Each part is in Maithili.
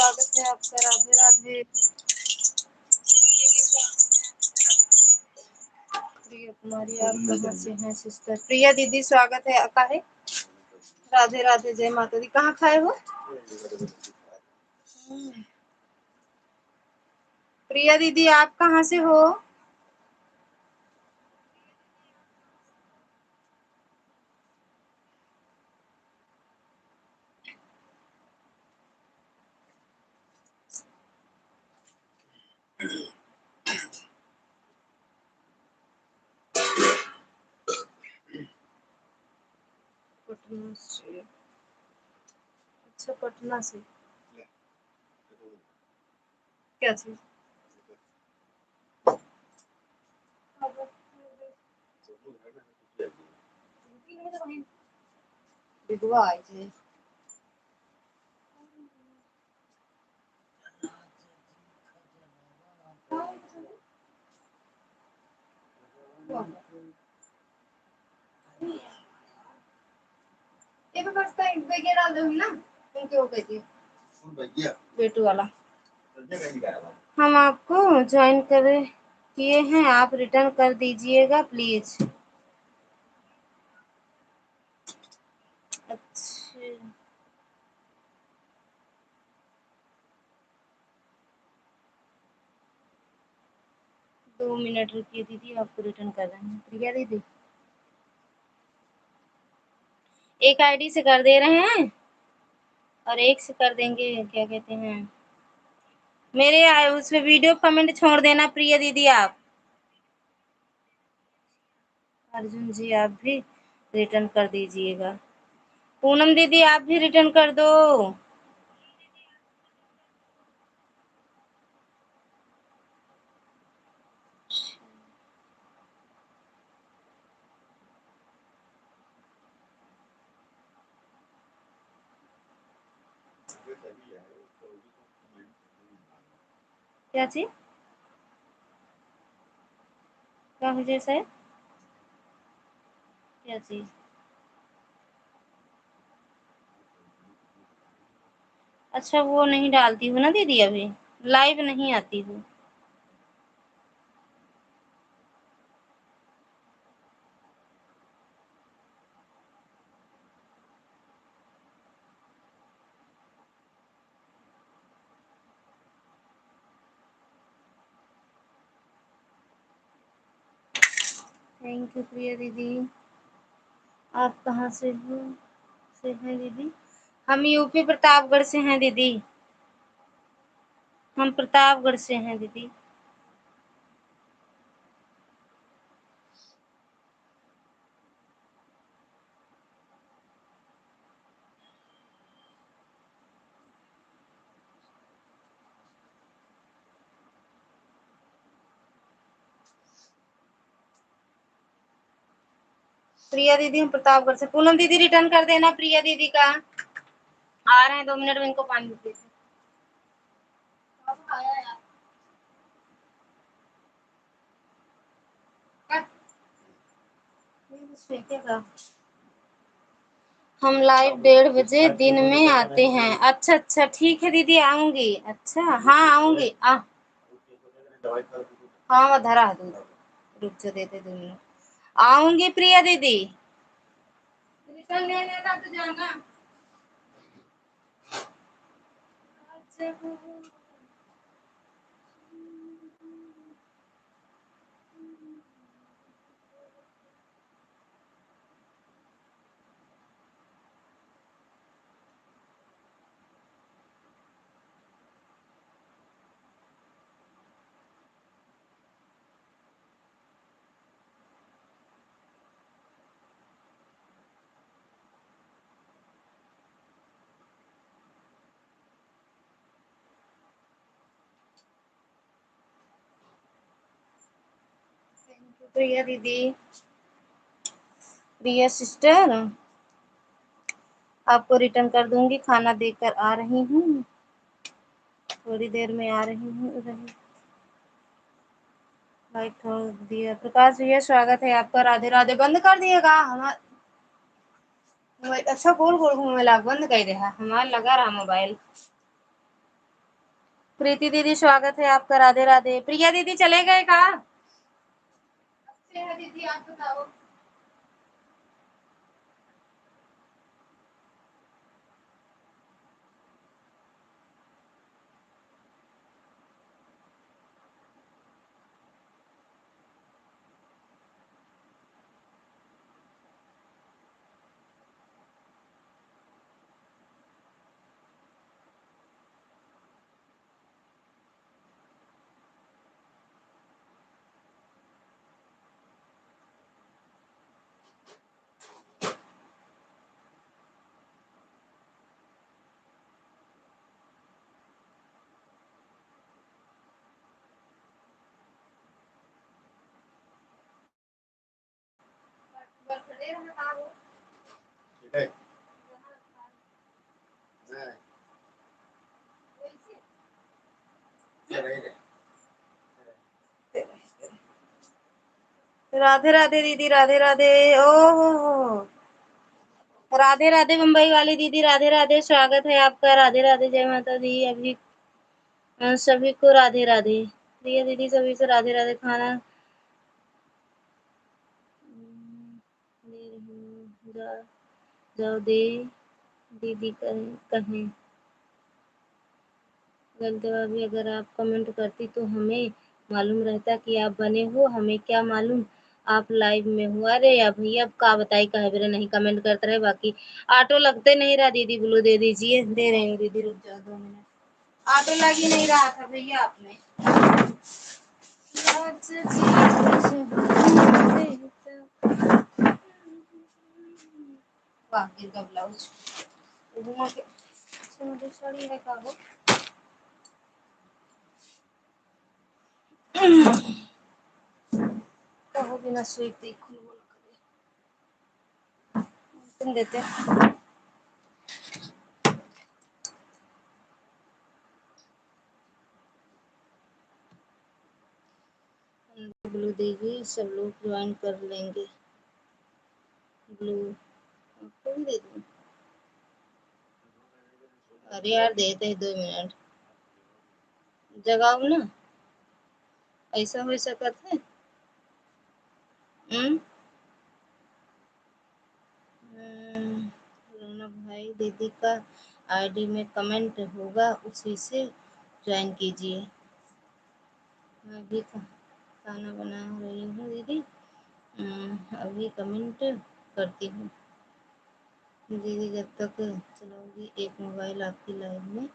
स्वागत है आपका। राधे राधे। प्रिया कुमारी, आप कहाँ से हैं सिस्टर? प्रिया दीदी स्वागत है आपका है। राधे राधे, जय माता दी। कहाँ खाए हो? प्रिया दीदी आप कहाँ से हो? पटना से। अच्छा, पटना से। क्या चीज? विधवा आई थी। ये भी करता है, बैग डाल दूंगी ना उनके। वो कहती है बेटू वाला। हम आपको ज्वाइन करे किए हैं, आप रिटर्न कर दीजिएगा प्लीज। अच्छा, 2 मिनट रुकिए दीदी, आपको रिटर्न कर रहे हैं। प्रिया दीदी एक आईडी से कर दे रहे हैं और एक से कर देंगे, क्या कहते हैं, मेरे उसमें वीडियो कमेंट छोड़ देना प्रिया दीदी आप। अर्जुन जी आप भी रिटर्न कर दीजिएगा। पूनम दीदी आप भी रिटर्न कर दो। क्या चीज? क्या मुझे सर? क्या चीज? अच्छा, वो नहीं डालती हूँ ना दीदी, अभी लाइव नहीं आती हूँ। थैंक यू प्रिया दीदी। आप कहाँ से हो? से हैं दीदी? हम यूपी प्रतापगढ़ से हैं दीदी। हम प्रतापगढ़ से हैं दीदी। प्रिया दीदी हम प्रतापगढ़ से। पूनम दीदी रिटर्न कर देना प्रिया दीदी का। आ रहे हैं 2 मिनट में, इनको पानी दे। हम लाइव 1:30 बजे दिन में आते हैं। अच्छा अच्छा, ठीक है दीदी, आऊंगी। अच्छा हाँ आऊंगी। हाँ वो धरा है दूध, रुक जो, देते 2 मिनट। आऊंगी प्रिया दीदी। रिटर्न ले लेना तो जाना। प्रिया दीदी, प्रिया सिस्टर, आपको रिटर्न कर दूंगी। खाना देकर आ रही हूँ, थोड़ी देर में आ रही हूँ। लाइक छोड़ दिया। प्रकाश भैया स्वागत है आपका। राधे राधे। बंद कर दिएगा हमारा अच्छा, गोल गोल घूमे ला बंद कर दे। हमारा लगा रहा मोबाइल। प्रीति दीदी स्वागत है आपका, राधे राधे। प्रिया दीदी चले गए कहा? अच्छे हैं दीदी, आप बताओ। राधे राधे दीदी, राधे राधे। ओहो, राधे राधे मुंबई वाली दीदी, राधे राधे, स्वागत है आपका, राधे राधे, जय माता दी। अभी सभी को राधे राधे। प्रिया दीदी सभी से राधे राधे। खाना दे रही हूँ, जाओ दे दीदी कहें। गलती भाभी, अगर आप कमेंट करती तो हमें मालूम रहता कि आप बने हो, हमें क्या मालूम आप लाइव में हो। अरे या भैया, अब का बताई कहे बेरे नहीं कमेंट करते रहे। बाकी ऑटो लगते नहीं रहा दीदी, ब्लू दे दीजिए। दे रही हूँ दीदी, रुक जाओ 2 मिनट। ऑटो लग ही नहीं रहा था भैया आपने। बाकी का ब्लाउज मुझे साड़ी है का हो। कहो बिना स्वीट देखो तुम देते ब्लू देगी, सब लोग ज्वाइन कर लेंगे। ब्लू आपको भी दे दूं? अरे यार देते हैं 2 मिनट, जगाओ ना, ऐसा हो सकत है। रौनक भाई, दीदी का आईडी में कमेंट होगा, उसी से ज्वाइन कीजिए। मैं भी खाना बना रही हूँ दीदी, अभी कमेंट करती हूँ। दीदी जब तक चलाऊंगी, एक मोबाइल आपकी लाइव में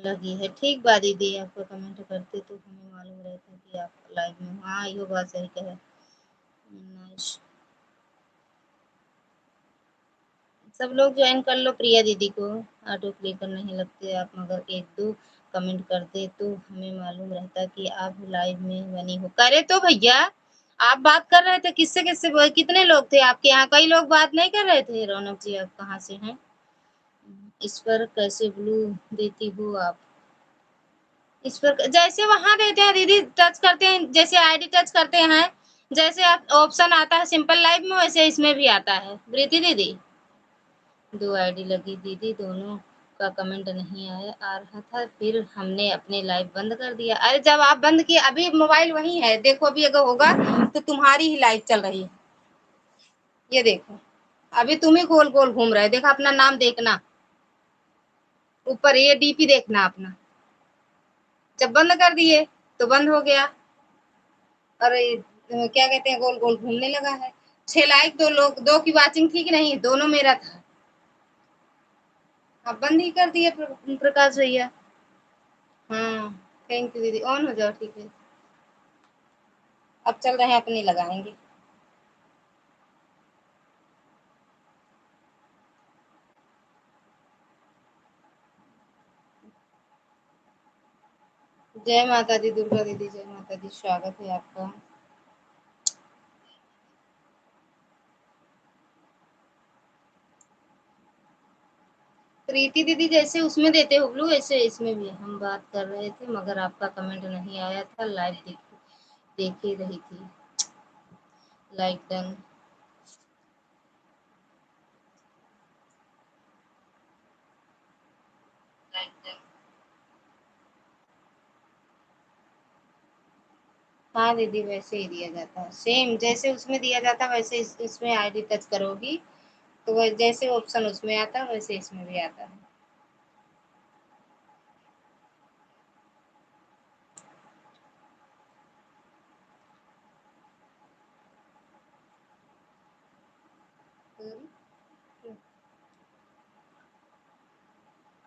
लगी है। ठीक बात दीदी, आपको कमेंट करते तो हमें मालूम रहता कि आप लाइव में। हाँ, ये बात सही कहे। नाइस, सब लोग ज्वाइन कर लो प्रिया दीदी को। ऑटो क्लिकर नहीं लगते आप, मगर 1-2 कमेंट करते तो हमें मालूम रहता कि आप लाइव में बनी हो। करे तो भैया, आप बात कर रहे थे किससे किससे, कितने लोग थे आपके यहाँ? कई लोग बात नहीं कर रहे थे। रौनक जी, आप कहाँ से हैं? इस पर कैसे ब्लू देती हो आप? इस पर जैसे वहां देते हैं दीदी, टच करते हैं, जैसे आईडी टच करते हैं, जैसे आप ऑप्शन आता है सिंपल लाइव में, वैसे इसमें भी आता है। प्रीति दीदी 2 आईडी लगी दीदी, दोनों का कमेंट नहीं आ रहा था, फिर हमने अपने लाइव बंद कर दिया। अरे जब आप बंद किए, अभी मोबाइल वही है, देखो अभी अगर होगा तो तुम्हारी ही लाइव चल रही है। ये देखो, अभी तुम ही गोल गोल घूम रहे, देखो अपना नाम देखना ऊपर, ये डीपी देखना अपना। जब बंद कर दिए तो बंद हो गया। और क्या कहते हैं, गोल गोल घूमने लगा है। 6 लाइक, 2 लोग, 2 की वाचिंग थी कि नहीं? दोनों मेरा था। अब बंद ही कर दिए प्रकाश भैया। हाँ, थैंक यू दीदी, ऑन हो जाओ, ठीक है। अब चल रहे हैं, अपने लगाएंगे। जय माता दी, दुर्गा दीदी जय माता दी, स्वागत है आपका। प्रीति दीदी जैसे उसमें देते हो ब्लू, ऐसे इसमें भी हम बात कर रहे थे, मगर आपका कमेंट नहीं आया था। लाइव देख ही रही थी। Like done. हाँ दीदी, वैसे ही दिया जाता है, सेम जैसे उसमें दिया जाता है वैसे इसमें आईडी टच करोगी तो वह जैसे ऑप्शन उसमें आता है वैसे इसमें भी आता है।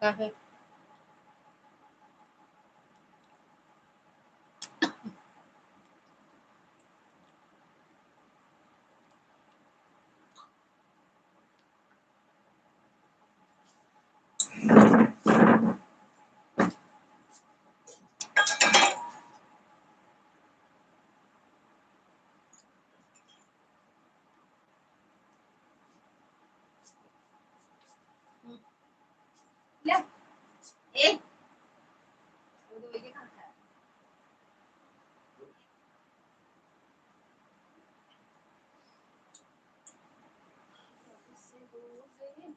काफी ले ए वो तो ये कहाँ है?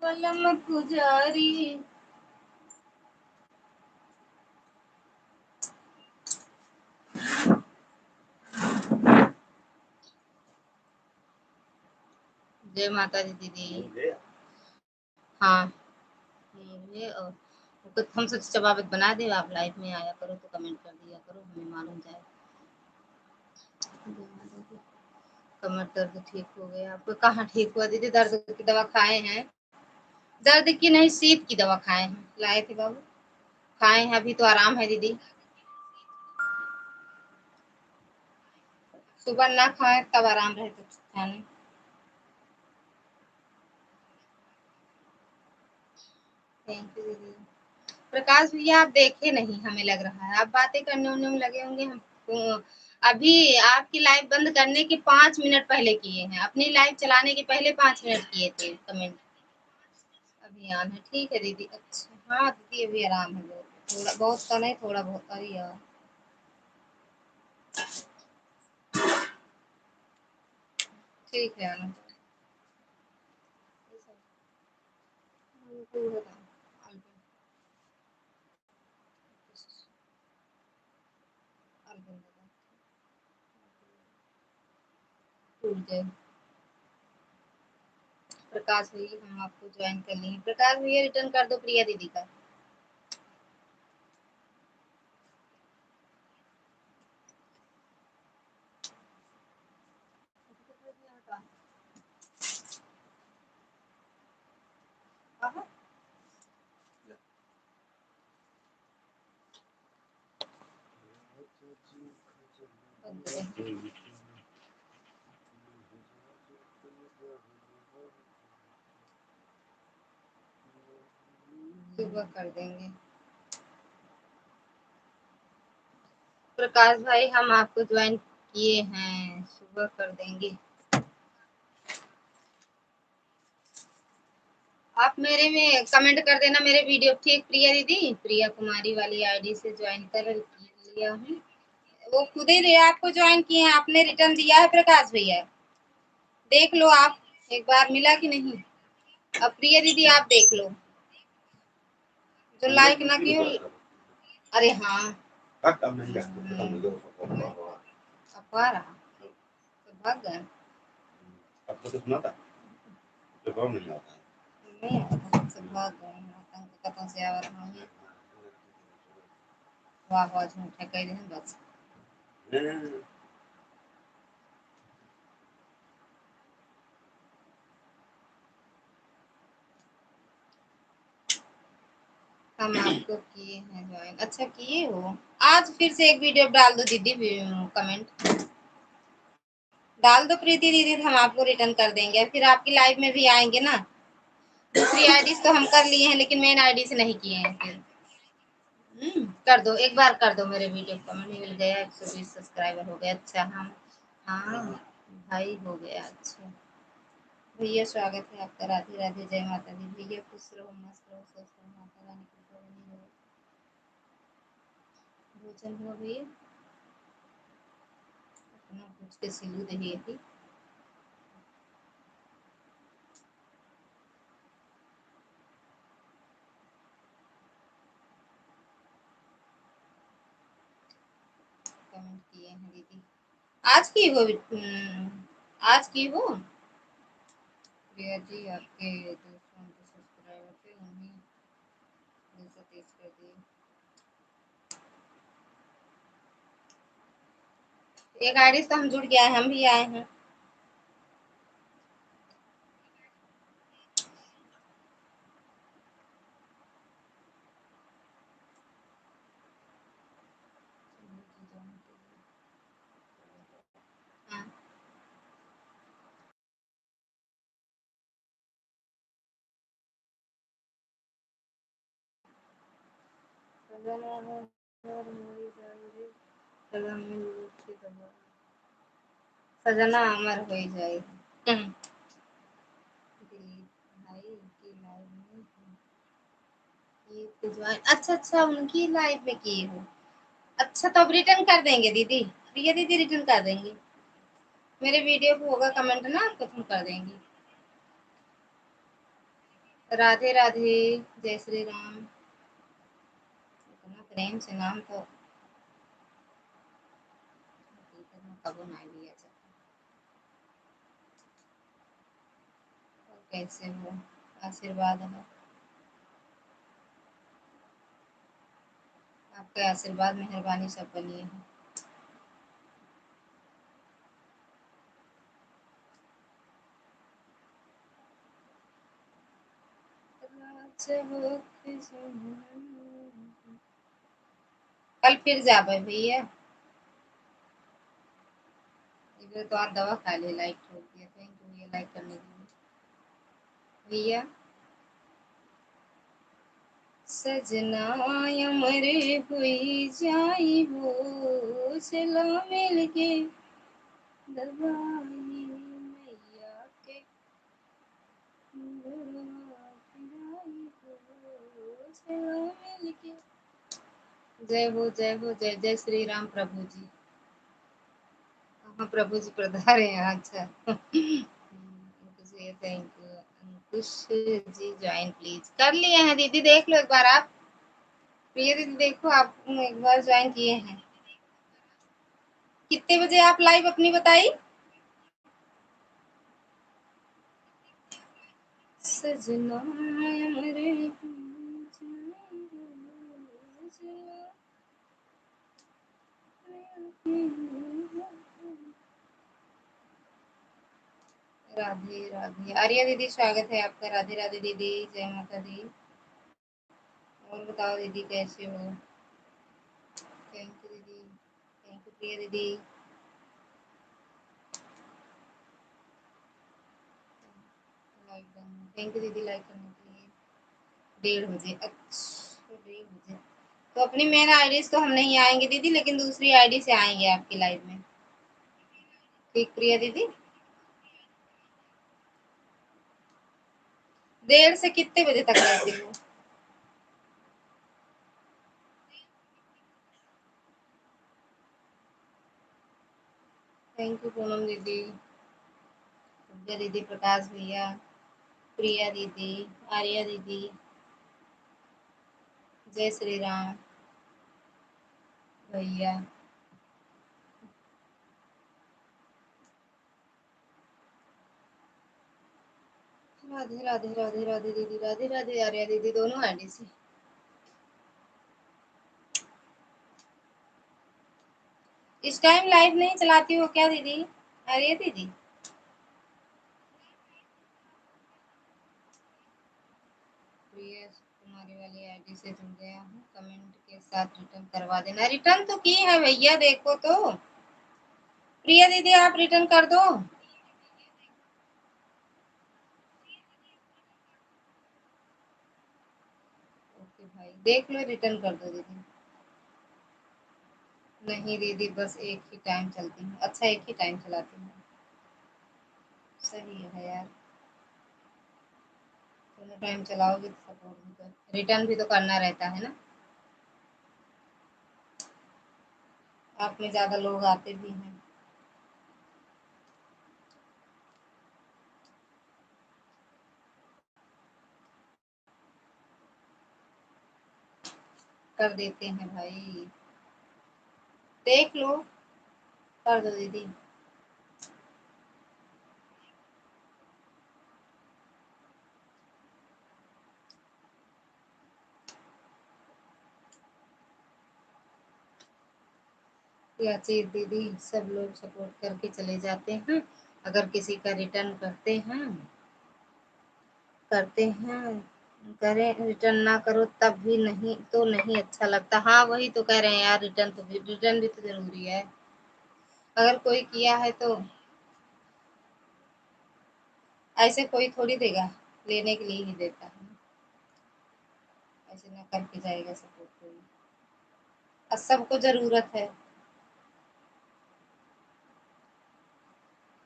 बलम पुजारी जय माता दी दीदी। हाँ मुझे और कुछ हम सोचे जवाब बना दे, आप लाइव में आया करो तो कमेंट कर दिया करो, हमें मालूम जाए। कमर दर्द ठीक हो गया? आपको कहाँ ठीक हुआ दीदी? दर्द की दवा खाए हैं? दर्द की नहीं, शीत की दवा खाए हैं, लाए थे बाबू, खाए हैं, अभी तो आराम है दीदी। सुबह ना खाए तब आराम रहे तो खाने। थैंक यू दीदी। प्रकाश भैया आप देखे नहीं, हमें लग रहा है आप बातें करने उनने में लगे होंगे। हम अभी आपकी लाइव बंद करने के 5 मिनट पहले किए हैं, अपनी लाइव चलाने के पहले 5 मिनट किए थे कमेंट। अभियान है, ठीक है दीदी। अच्छा हाँ दीदी, अभी आराम है बहुत, थोड़ा बहुत तो नहीं, थोड़ा बहुत। अरे यार ठीक है आना। प्रकाश भैया हम आपको ज्वाइन कर लिए। प्रकाश भैया रिटर्न कर दो प्रिया दीदी का। सुबह कर देंगे। प्रकाश भाई हम आपको ज्वाइन किए हैं, सुबह कर देंगे। आप मेरे में कमेंट कर देना मेरे वीडियो, ठीक प्रिया दीदी? प्रिया कुमारी वाली आईडी से ज्वाइन कर लिया हूँ। वो खुद ही आपको ज्वाइन किए हैं, आपने रिटर्न दिया है प्रकाश भैया, देख लो आप एक बार मिला कि नहीं। अब प्रिया दीदी आप देख लो, जो लाइक ना कियो। अरे हाँ अब आ रहा तो भाग गए। आपको तो सुना था जवाब नहीं आता है, नहीं आता तो भाग गए हैं, आतंक कतों से आ रहा हूँ। वाह वाह झूठे कह रहे हैं बस। हम आपको किए हैं ज्वाइन। अच्छा किए हो? आज फिर से एक वीडियो डाल दो दीदी, कमेंट डाल दो प्रीति दीदी, हम आपको रिटर्न कर देंगे, फिर आपकी लाइव में भी आएंगे ना। दूसरी आईडी तो हम कर लिए हैं लेकिन मेन आईडी से नहीं किए हैं फिर। कर दो एक बार, कर दो मेरे वीडियो कमेंट। मिल गया 120 सब्सक्राइबर हो गया। अच्छा हम हाँ भाई हो गया। अच्छा भैया स्वागत है आपका, राधे राधे, जय माता दी। भैया खुश रहो, मस्त रहो, स्वस्थ रहो, माता रानी की बनी रहो। भोजन हुआ भैया? अपना कुछ के सिलू दही थी। कमेंट किए हैं दीदी। आज की हो आज की हो प्रिया जी, आपके 229 सब्सक्राइबर थे, उन्हीं 230 कर दिए। एक आईडी से तो हम जुड़ गया है, हम भी आए हैं। हाँ। सजना अमर हो जाए। अच्छा अच्छा, उनकी लाइफ में किए हो। अच्छा, तो अब रिटर्न कर देंगे दीदी, प्रिया दीदी रिटर्न कर देंगे। मेरे वीडियो को होगा कमेंट ना, आपको तुम कर देंगी। राधे राधे, जय श्री राम। इतना प्रेम से नाम तो कबो ना लिया जाए। कैसे हो, आशीर्वाद है आपके, आशीर्वाद मेहरबानी सब बनी है। कल फिर जाबे भैया, इधर तो आप दवा खा ले, लाइक ठोक दिया। थैंक यू ये लाइक करने के लिए भैया। सजना अमर हुई जाई वो, चलो मिल के दबाई मैया के, चलो मिल के। जय हो जय हो, जय जय श्री राम प्रभु जी। हाँ प्रभु जी पधारे हैं। अच्छा thank you. Ankush ji join please कर लिए हैं दीदी, देख लो एक बार आप। प्रिय दीदी देखो, आप एक बार ज्वाइन किए हैं। कितने बजे आप लाइव अपनी बताई? सजना मेरे राधे राधे, आर्या दीदी स्वागत है आपका। राधे राधे दीदी, जय माता दी। और बताओ दीदी कैसे हो? थैंक यू दीदी, थैंक यू प्रिया दीदी। थैंक यू दीदी लाइक करने के लिए। 1:30 बजे, अच्छा 1:30 बजे। तो अपनी मेन आईडी से तो हम नहीं आएंगे दीदी, लेकिन दूसरी आईडी से आएंगे आपकी लाइव में। ठीक प्रिया दीदी। 1:30 से कितने बजे तक रहती हो? थैंक यू पूनम दीदी, पूजा दीदी, प्रकाश भैया, प्रिया दीदी, आर्या दीदी, जय श्री राम भैया। राधे राधे राधे राधे दीदी, राधे राधे आर्या दीदी, दोनों आईडी से। इस टाइम लाइव नहीं चलाती हो क्या दीदी, आर्या दीदी? प्रिया तुम्हारी वाली आईडी से जुड़ गया हूँ, कमेंट के साथ रिटर्न करवा देना। रिटर्न तो की है भैया, देखो तो। प्रिया दीदी आप रिटर्न कर दो। ओके भाई, देख लो रिटर्न कर दो दीदी। नहीं दीदी, बस एक ही टाइम चलती हूँ। अच्छा, एक ही टाइम चलाती हूँ। सही है यार, दोनों टाइम चलाओगे तो सपोर्ट भी तो, रिटर्न भी तो करना रहता है ना। आप में ज्यादा लोग आते भी हैं। कर देते हैं भाई, देख लो कर दो दीदी। क्या चीज दीदी, सब लोग सपोर्ट करके चले जाते हैं, अगर किसी का रिटर्न करते हैं करें, रिटर्न ना करो तब भी नहीं तो नहीं अच्छा लगता। हाँ वही तो कह रहे हैं यार, रिटर्न भी तो जरूरी है। अगर कोई किया है तो ऐसे कोई थोड़ी देगा, लेने के लिए ही देता है, ऐसे ना करके जाएगा सपोर्ट कोई। और सबको जरूरत है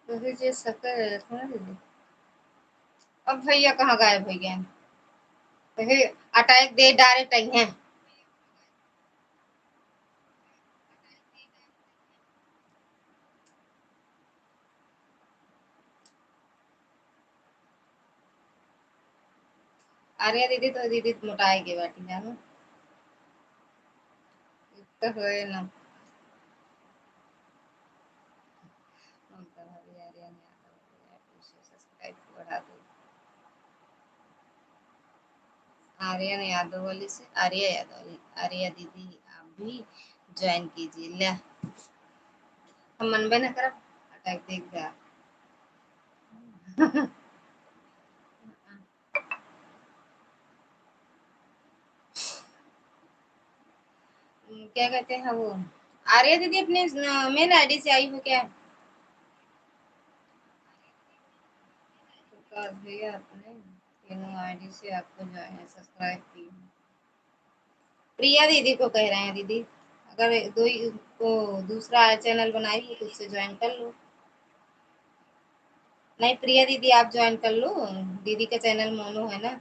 तो फिर ये सबका जरूरत है ना दीदी। अब भैया कहाँ गायब हो गए, तो फिर अटैक दे डायरेक्ट आई हैं। अरे दीदी तो दीदी मोटाएगी बैठी जानो, तो होए ना। ममता भाभी आर्यन यादव सब्सक्राइब बढ़ा दो। आर्यन यादव वाली से आर्या यादव वाली, आर्या दीदी आप भी ज्वाइन कीजिए। ले हम मनबे न करब, अटैक देख जा। क्या कहते हैं वो, आर्या दीदी अपने मेन आईडी से आई हो क्या? तो भैया अपने तीनों आईडी से आपको जो है सब्सक्राइब की। प्रिया दीदी को कह रहे हैं दीदी, अगर दो को दूसरा चैनल बनाई हो तो उससे ज्वाइन कर लो। नहीं प्रिया दीदी आप ज्वाइन कर लो, दीदी का चैनल मोनो है ना।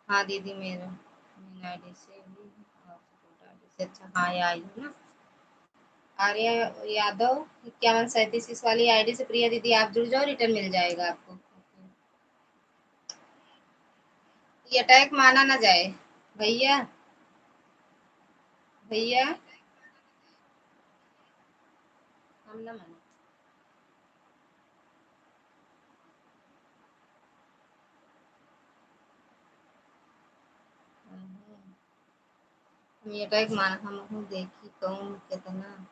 हाँ दीदी मेरा मेन आईडी से भी और सपोर्ट आईडी से, अच्छा हाँ ये आई हो ना। आर्या यादव 5137 इस वाली आईडी से प्रिया दीदी आप जुड़ जाओ, रिटर्न मिल जाएगा आपको। ये अटैक माना ना जाए भैया, भैया हम ना माने। हम ये अटैक माना, हम देखी कौन कितना।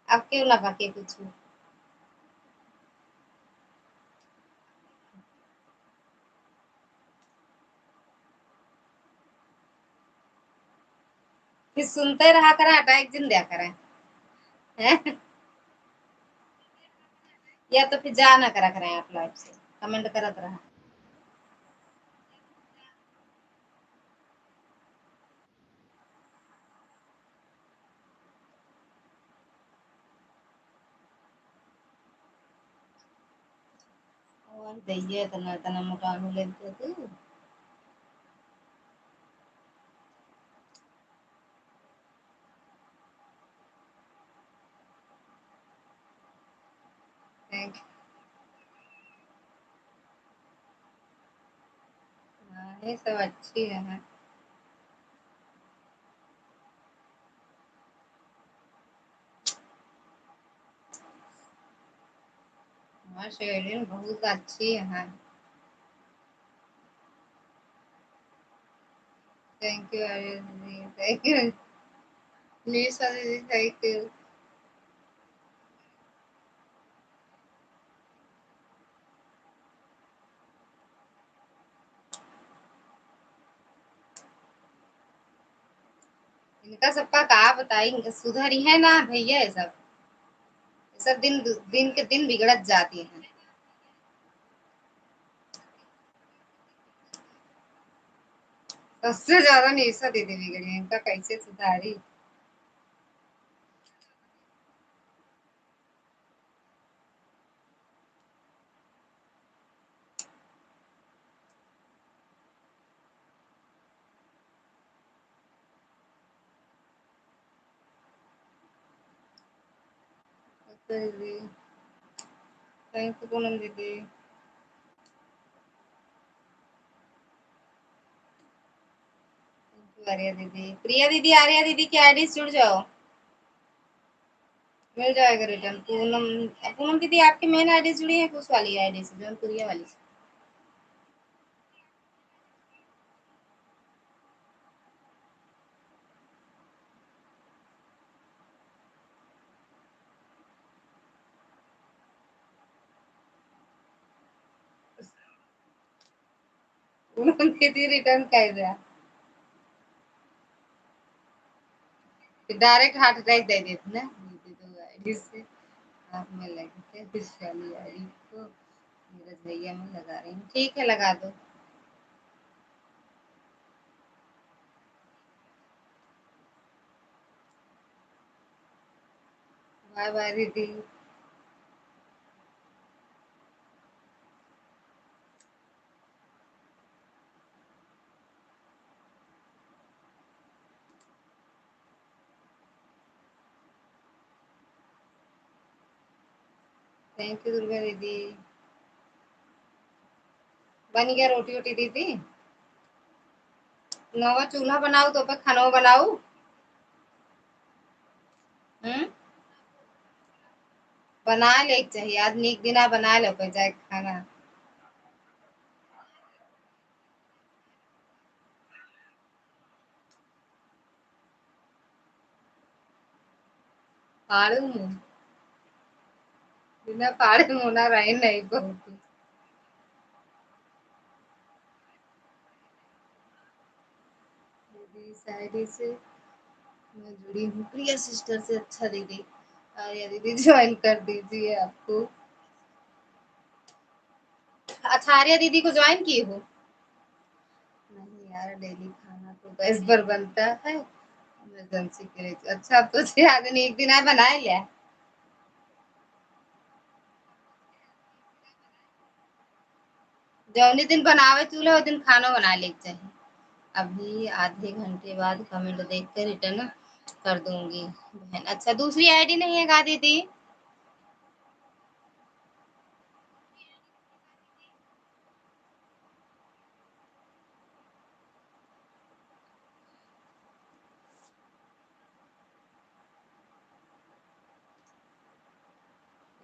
अब क्यों ना बाकी कुछ, फिर सुनते रहा करें, अटैक जिन दिया करें हैं? या तो फिर जा ना करा करें आप लाइव से, कमेंट करत रहा। और दैये इतना इतना मोटा लेते तू। थैंक ये सब अच्छी है। हाँ शेरिन बहुत अच्छी है। थैंक यू दीदी, थैंक यू निशा दीदी, थैंक यू। इनका सबका कहा बताई, सुधर ही है ना भैया, ये सब दिन दिन के दिन बिगड़त जाती है। सबसे ज्यादा निशा दीदी बिगड़ी है, इनका कैसे सुधारी। दीदी थैंक यू पूनम दीदी। आर्या दीदी, प्रिया दीदी, आर्या दीदी की आईडी जुड़ जाओ, मिल जाएगा रिटर्न। पूनम, पूनम दीदी आपकी मेन आईडी जुड़ी है उस वाली आईडी से, जौनपुरिया वाली से। पूनम दीदी रिटर्न कर दिया, डायरेक्ट हार्ट अटैक दे देती ना दीदी, तो आईडी से आप में लगे थे इस वाली आईडी को, नीरज भैया मैं लगा रही हूँ। ठीक है, लगा दो। बाय बाय दीदी। थैंक यू दुर्गा दीदी। बन गया रोटी वोटी दीदी? नवा चूल्हा बनाऊ तो पे खाना बनाऊ। हम्म, बना ले चाहिए आदमी, एक दिन बना लो पे जाए खाना। पाड़ू मुंह, बिना पाड़े मुंह ना रहे नहीं बहुत। दीदी शायरी से मैं जुड़ी हूँ, प्रिया सिस्टर से। अच्छा दीदी, आर्या दीदी ज्वाइन कर दीजिए आपको। अच्छा, आर्या दीदी को ज्वाइन की हो? नहीं यार, डेली खाना तो गैस पर बनता है, इमरजेंसी के लिए। अच्छा, अब तो छह आदमी एक दिन आए बनाए लिया। जौनी दिन बनावे चूल्हे वो दिन खाना बना ले चाहिए। अभी आधे घंटे बाद कमेंट देख कर रिटर्न कर दूंगी बहन। अच्छा, दूसरी आईडी नहीं है गा दीदी?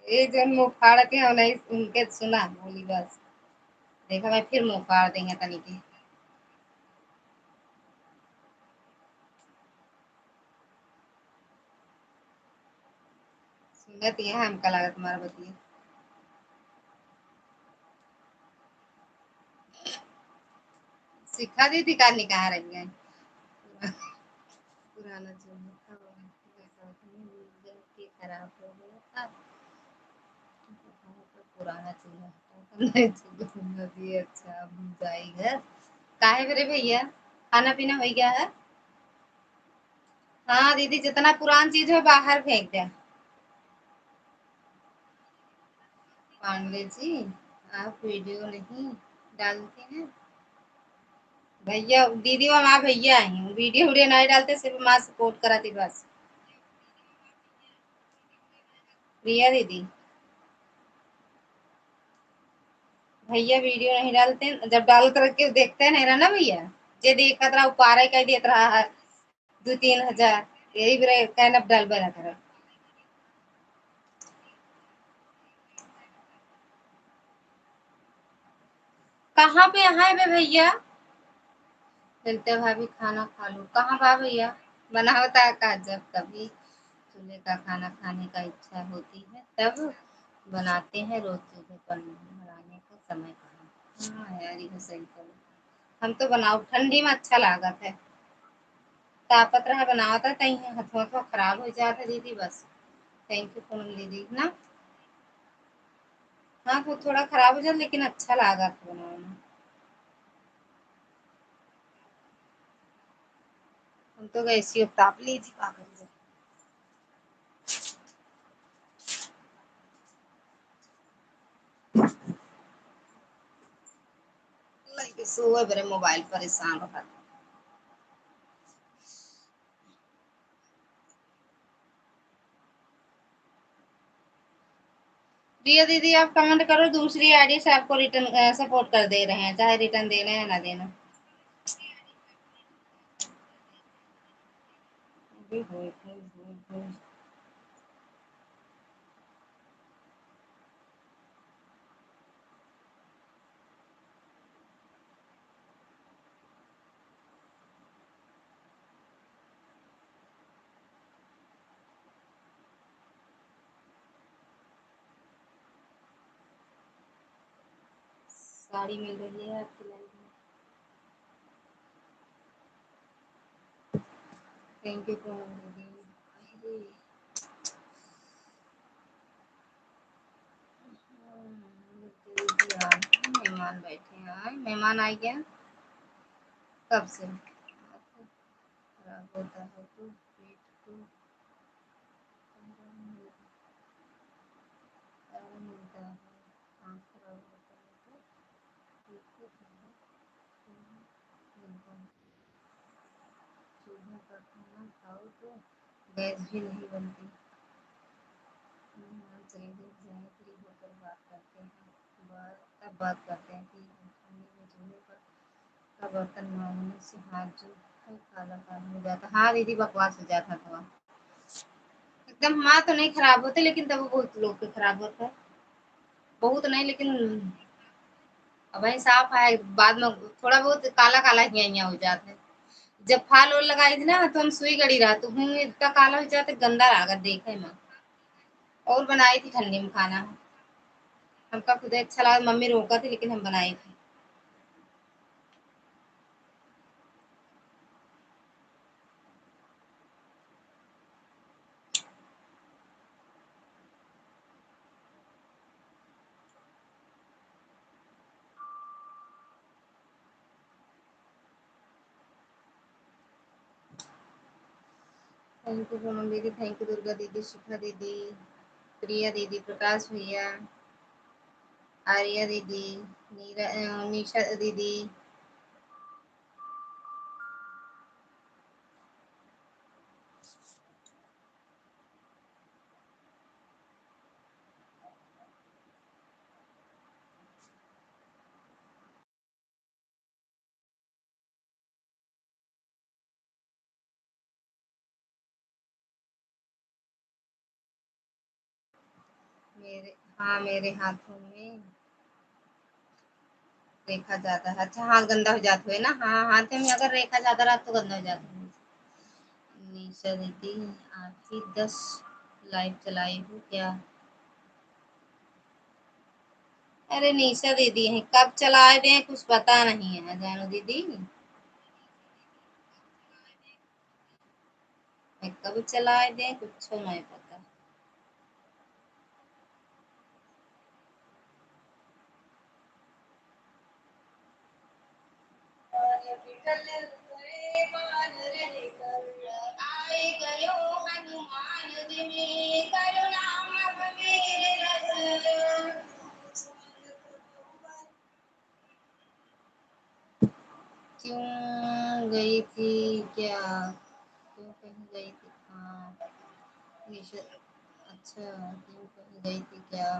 ये जन मुंह फाड़ के हम नहीं उनके सुना बोली बस, देखा मैं फिर मुंह फाड़ देंगे तनी के। सुनत है हमका लागत तुम्हारा बतिया। सिखा दी थी का निकाह रही है। पुराना जो था वो खराब हो गया था, तो पुराना चूल्हा नए चूल्हा में भी अच्छा जाएगा। काहे मेरे भैया, खाना पीना हो गया है? हाँ दीदी, जितना पुरान चीज हो बाहर फेंक दे। पांडे जी, आप वीडियो नहीं डालते हैं? भैया दीदी वो माँ भैया आई हूँ, वीडियो वीडियो नहीं डालते, सिर्फ माँ सपोर्ट कराती बस। प्रिया दीदी, भैया वीडियो नहीं डालते, जब डाल करके देखते नहीं रहा ना भैया, जे देखा रहा पारा कह देत रहा है 2-3 हजार, यही बेरे कहना डाल बना कर। कहाँ पे है बे भैया? चलते भाभी खाना खा लो, कहाँ भा भैया? बना होता है का जब कभी चूल्हे का खाना खाने का इच्छा होती है तब बनाते हैं, रोज चूल्हे पर बनाने का समय कहाँ। हाँ यार, ये सही करो। हम तो बनाओ ठंडी में अच्छा लागत है, तापत रहा बनावता तही हथवा हथवा खराब हो जाता दीदी बस। थैंक यू पूनम दीदी ना। हाँ तो थोड़ा खराब हो जाता लेकिन अच्छा लागत बनाना। हम तो ऐसी ताप ली थी पागल। लड़के सोए बड़े मोबाइल परेशान रहा। प्रिया दीदी आप कमेंट करो, दूसरी आईडी से आपको रिटर्न सपोर्ट कर दे रहे हैं, चाहे रिटर्न देना है ना देना। साड़ी मिल रही है आपकी लाइफ में। थैंक यू दीदी। मेहमान बैठे हैं, मेहमान आ गया कब से। खराब होता है तो पेट को आराम मिलता है, आँख खराब होता है तो पेट को ठंडा मिलता है। चूल्हे का खाना खाओ तो गैस भी नहीं बनती। चलिए फ्री होकर बात करते हैं, तब बात करते हैं कि ठंडी में चूल्हे पर का बर्तन मांजने से हाथ जो है काला काला हो जाता। हाँ दीदी बकवास हो जाता था एकदम। हाथ तो नहीं खराब होते लेकिन तब बहुत लोग के खराब होता है, बहुत नहीं लेकिन अब वही साफ है, बाद में थोड़ा बहुत काला काला हिया हो जाते हैं। जब फाल और लगाई थी ना तो हम सुई गड़ी रहा तो हूँ इतना काला हो जाते गंदा रहा देखे में। और बनाई थी ठंडी में खाना, हमका खुद अच्छा लगा, मम्मी रोका थी लेकिन हम बनाए थे। थैंक यू पूनम दीदी, थैंक यू दुर्गा दीदी, शिखा दीदी, प्रिया दीदी, प्रकाश भैया, आर्या दीदी, निशा दीदी। मेरे हाँ मेरे हाथों में रेखा ज्यादा है। अच्छा हाथ गंदा हो जाता है ना, हाँ हाथ में अगर रेखा ज्यादा रहा तो गंदा हो जाता है। निशा दीदी आप ही 10 लाइव चलाई हो क्या? अरे निशा दीदी है कब चलाए दें कुछ पता नहीं है जानू दीदी, मैं कब चलाए दें कुछ नहीं पता। क्यों गई थी क्या? क्यों कहीं गई थी? हाँ निशा, अच्छा क्यों कहीं गई थी क्या?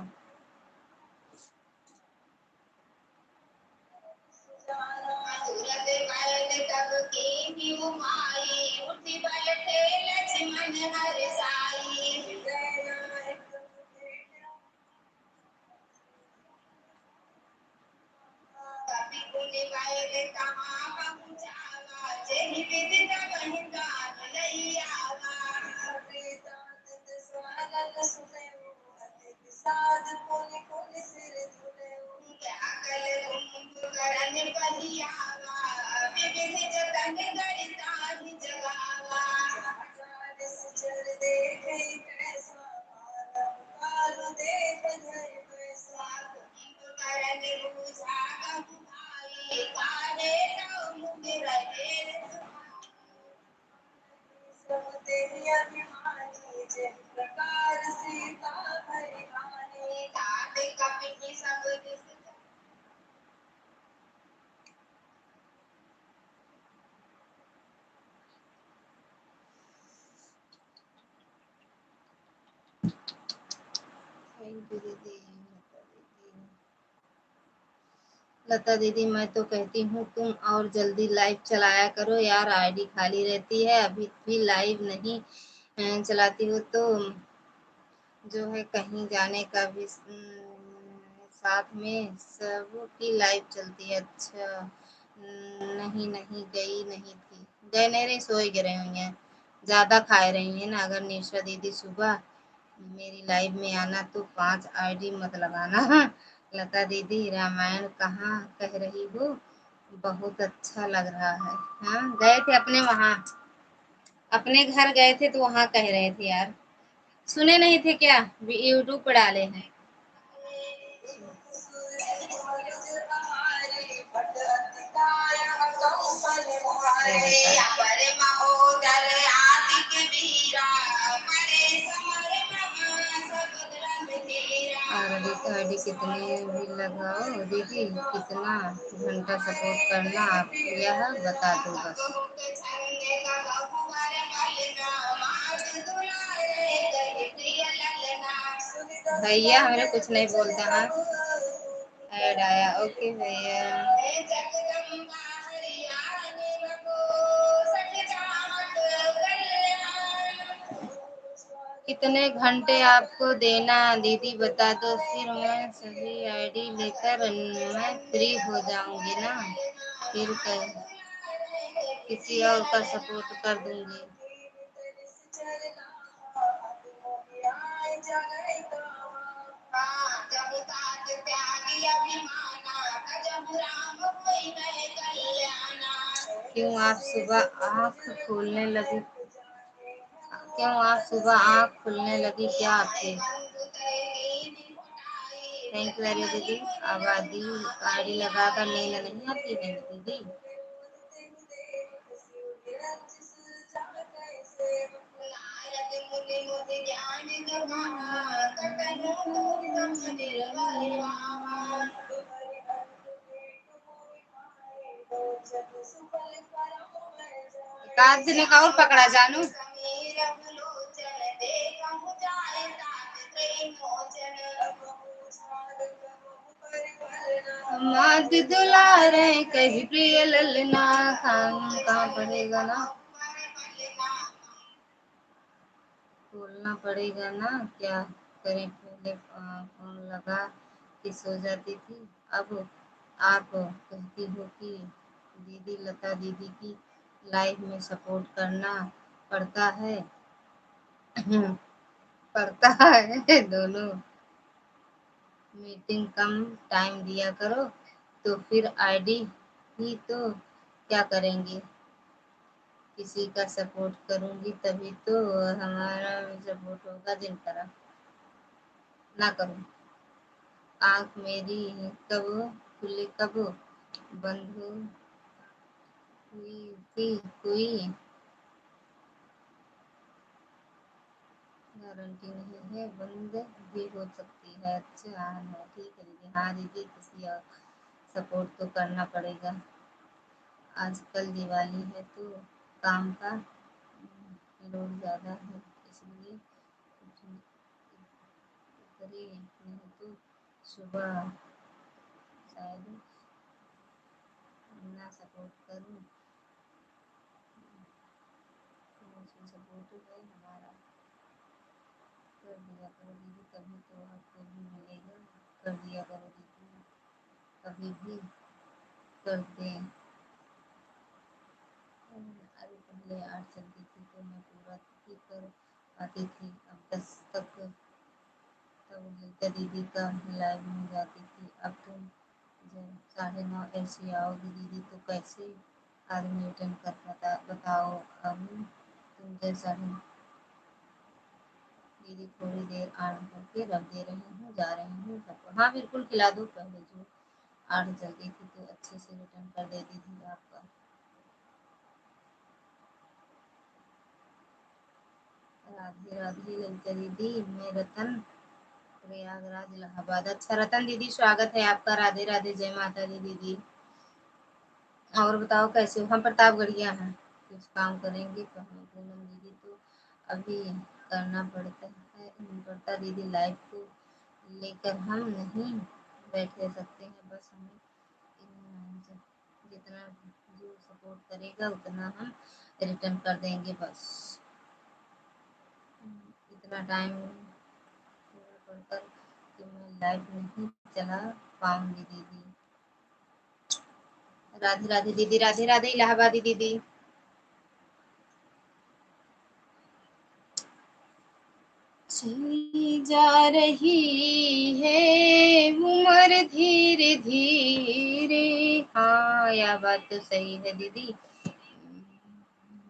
थैंक यू दीदी। लता दीदी मैं तो कहती हूँ तुम और जल्दी लाइव चलाया करो यार, आईडी खाली रहती है, अभी भी लाइव नहीं चलाती हो तो जो है कहीं जाने का भी साथ में सब की लाइव चलती है। अच्छा नहीं नहीं गई नहीं थी, गए नहीं रही, सो ही गिरे हुई हैं, ज़्यादा खाए रही हैं ना। अगर निशा दीदी सुबह मेरी लाइव में आना तो 5 आईडी मत लगाना। लता दीदी रामायण कहाँ कह रही हो, बहुत अच्छा लग रहा है। हाँ गए थे अपने वहाँ, अपने घर गए थे तो वहाँ कह रहे थे यार, सुने नहीं थे क्या, यूट्यूब पर डाले हैं। और आईडी कितने भी लगाओ दीदी, कितना घंटा सपोर्ट करना आप यह बता दो बस। भैया हमारे कुछ नहीं बोलते हैं। ऐड आया, ओके भैया। कितने घंटे आपको देना दीदी बता दो, फिर मैं सभी आईडी लेकर मैं फ्री हो जाऊंगी ना, फिर किसी और का सपोर्ट कर दूंगी। क्यों आप सुबह आँख खोलने लगी, क्यों आप सुबह आँख खुलने लगी क्या आपकी? थैंक यू वेरी दीदी। आबादी गाड़ी लगाकर नींद नहीं आती है दीदी? दिन का और पकड़ा जानू। मात दुलारे कहीं प्रिय ललना, खाना कहाँ पड़ेगा ना, बोलना पड़ेगा ना, क्या करें, पहले फोन लगा कि सो जाती थी, अब आप कहती हो कि दीदी लता दीदी की लाइफ में सपोर्ट करना पड़ता है। पड़ता है दोनों, मीटिंग कम टाइम दिया करो तो फिर आईडी ही तो क्या करेंगे, किसी का सपोर्ट करूंगी तभी तो हमारा सपोर्ट होगा, जिन तरह ना करूं। आँख मेरी कब खुली कब बंद हुई थी, कोई गारंटी नहीं है, बंद भी हो सकती है। अच्छा है, ठीक है दीदी। हाँ दीदी किसी और सपोर्ट तो करना पड़ेगा, आजकल दिवाली है तो काम का लोड ज़्यादा है, इसलिए करी नहीं तो सुबह शायद ना सपोर्ट करूँ, सपोर्ट है हमारा, कर दिया करो दीदी तभी तो आपको भी मिलेगा, कर दिया करो दीदी, कभी भी कर दें। अरे पहले 8 चलती थी तो मैं पूरा ही कर पाती थी, अब 10 तक तब गीता दीदी का लाइव में जाती थी, अब तुम जब 9:30 ऐसे आओगी दीदी तो कैसे आदमी अटेंड कर पाता बताओ। अब तुम जैसा ही दीदी थोड़ी देर ऑन करके रख दे रही हूँ, जा रही हूँ सबको। हाँ बिल्कुल खिला दो, पहले जो 8 जल्दी थी तो अच्छे से रिटर्न कर देती थी आपका। राधे राधे ललिता दीदी, मैं रतन प्रयागराज इलाहाबाद। अच्छा रतन दीदी स्वागत है आपका, राधे राधे, जय माता दी दीदी। और बताओ कैसे हो? हम प्रतापगढ़िया हैं, कुछ काम करेंगे तो हमें पूनम दीदी तो अभी करना पड़ता है, पड़ता दीदी लाइफ को लेकर हम नहीं बैठे सकते हैं, बस हमें जितना जो सपोर्ट करेगा उतना हम रिटर्न कर देंगे बस। इतना टाइम पड़कर कि मैं लाइव नहीं चला पाऊंगी दीदी। राधे राधे दीदी, राधे राधे इलाहाबादी दीदी। चली जा रही है उम्र धीरे धीरे। हाँ, यह बात तो सही है दीदी।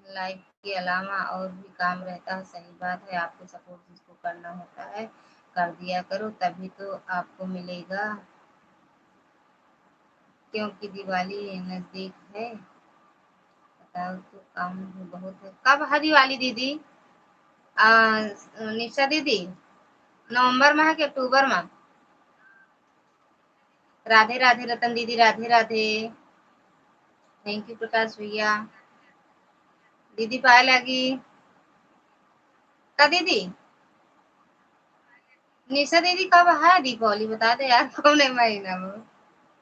लाइफ के अलावा और भी काम रहता है, सही बात है। आपको सपोर्ट जिसको करना होता है कर दिया करो, तभी तो आपको मिलेगा। क्योंकि दिवाली नजदीक है, बताओ तो काम भी बहुत है। कब है दिवाली दीदी? निशा दीदी, नवंबर में है कि अक्टूबर में? राधे राधे रतन दीदी, राधे राधे। थैंक यू प्रकाश भैया। दीदी पाए लगी का दीदी? निशा दीदी कब है दीपावली, बता दे यार कौन है महीना में।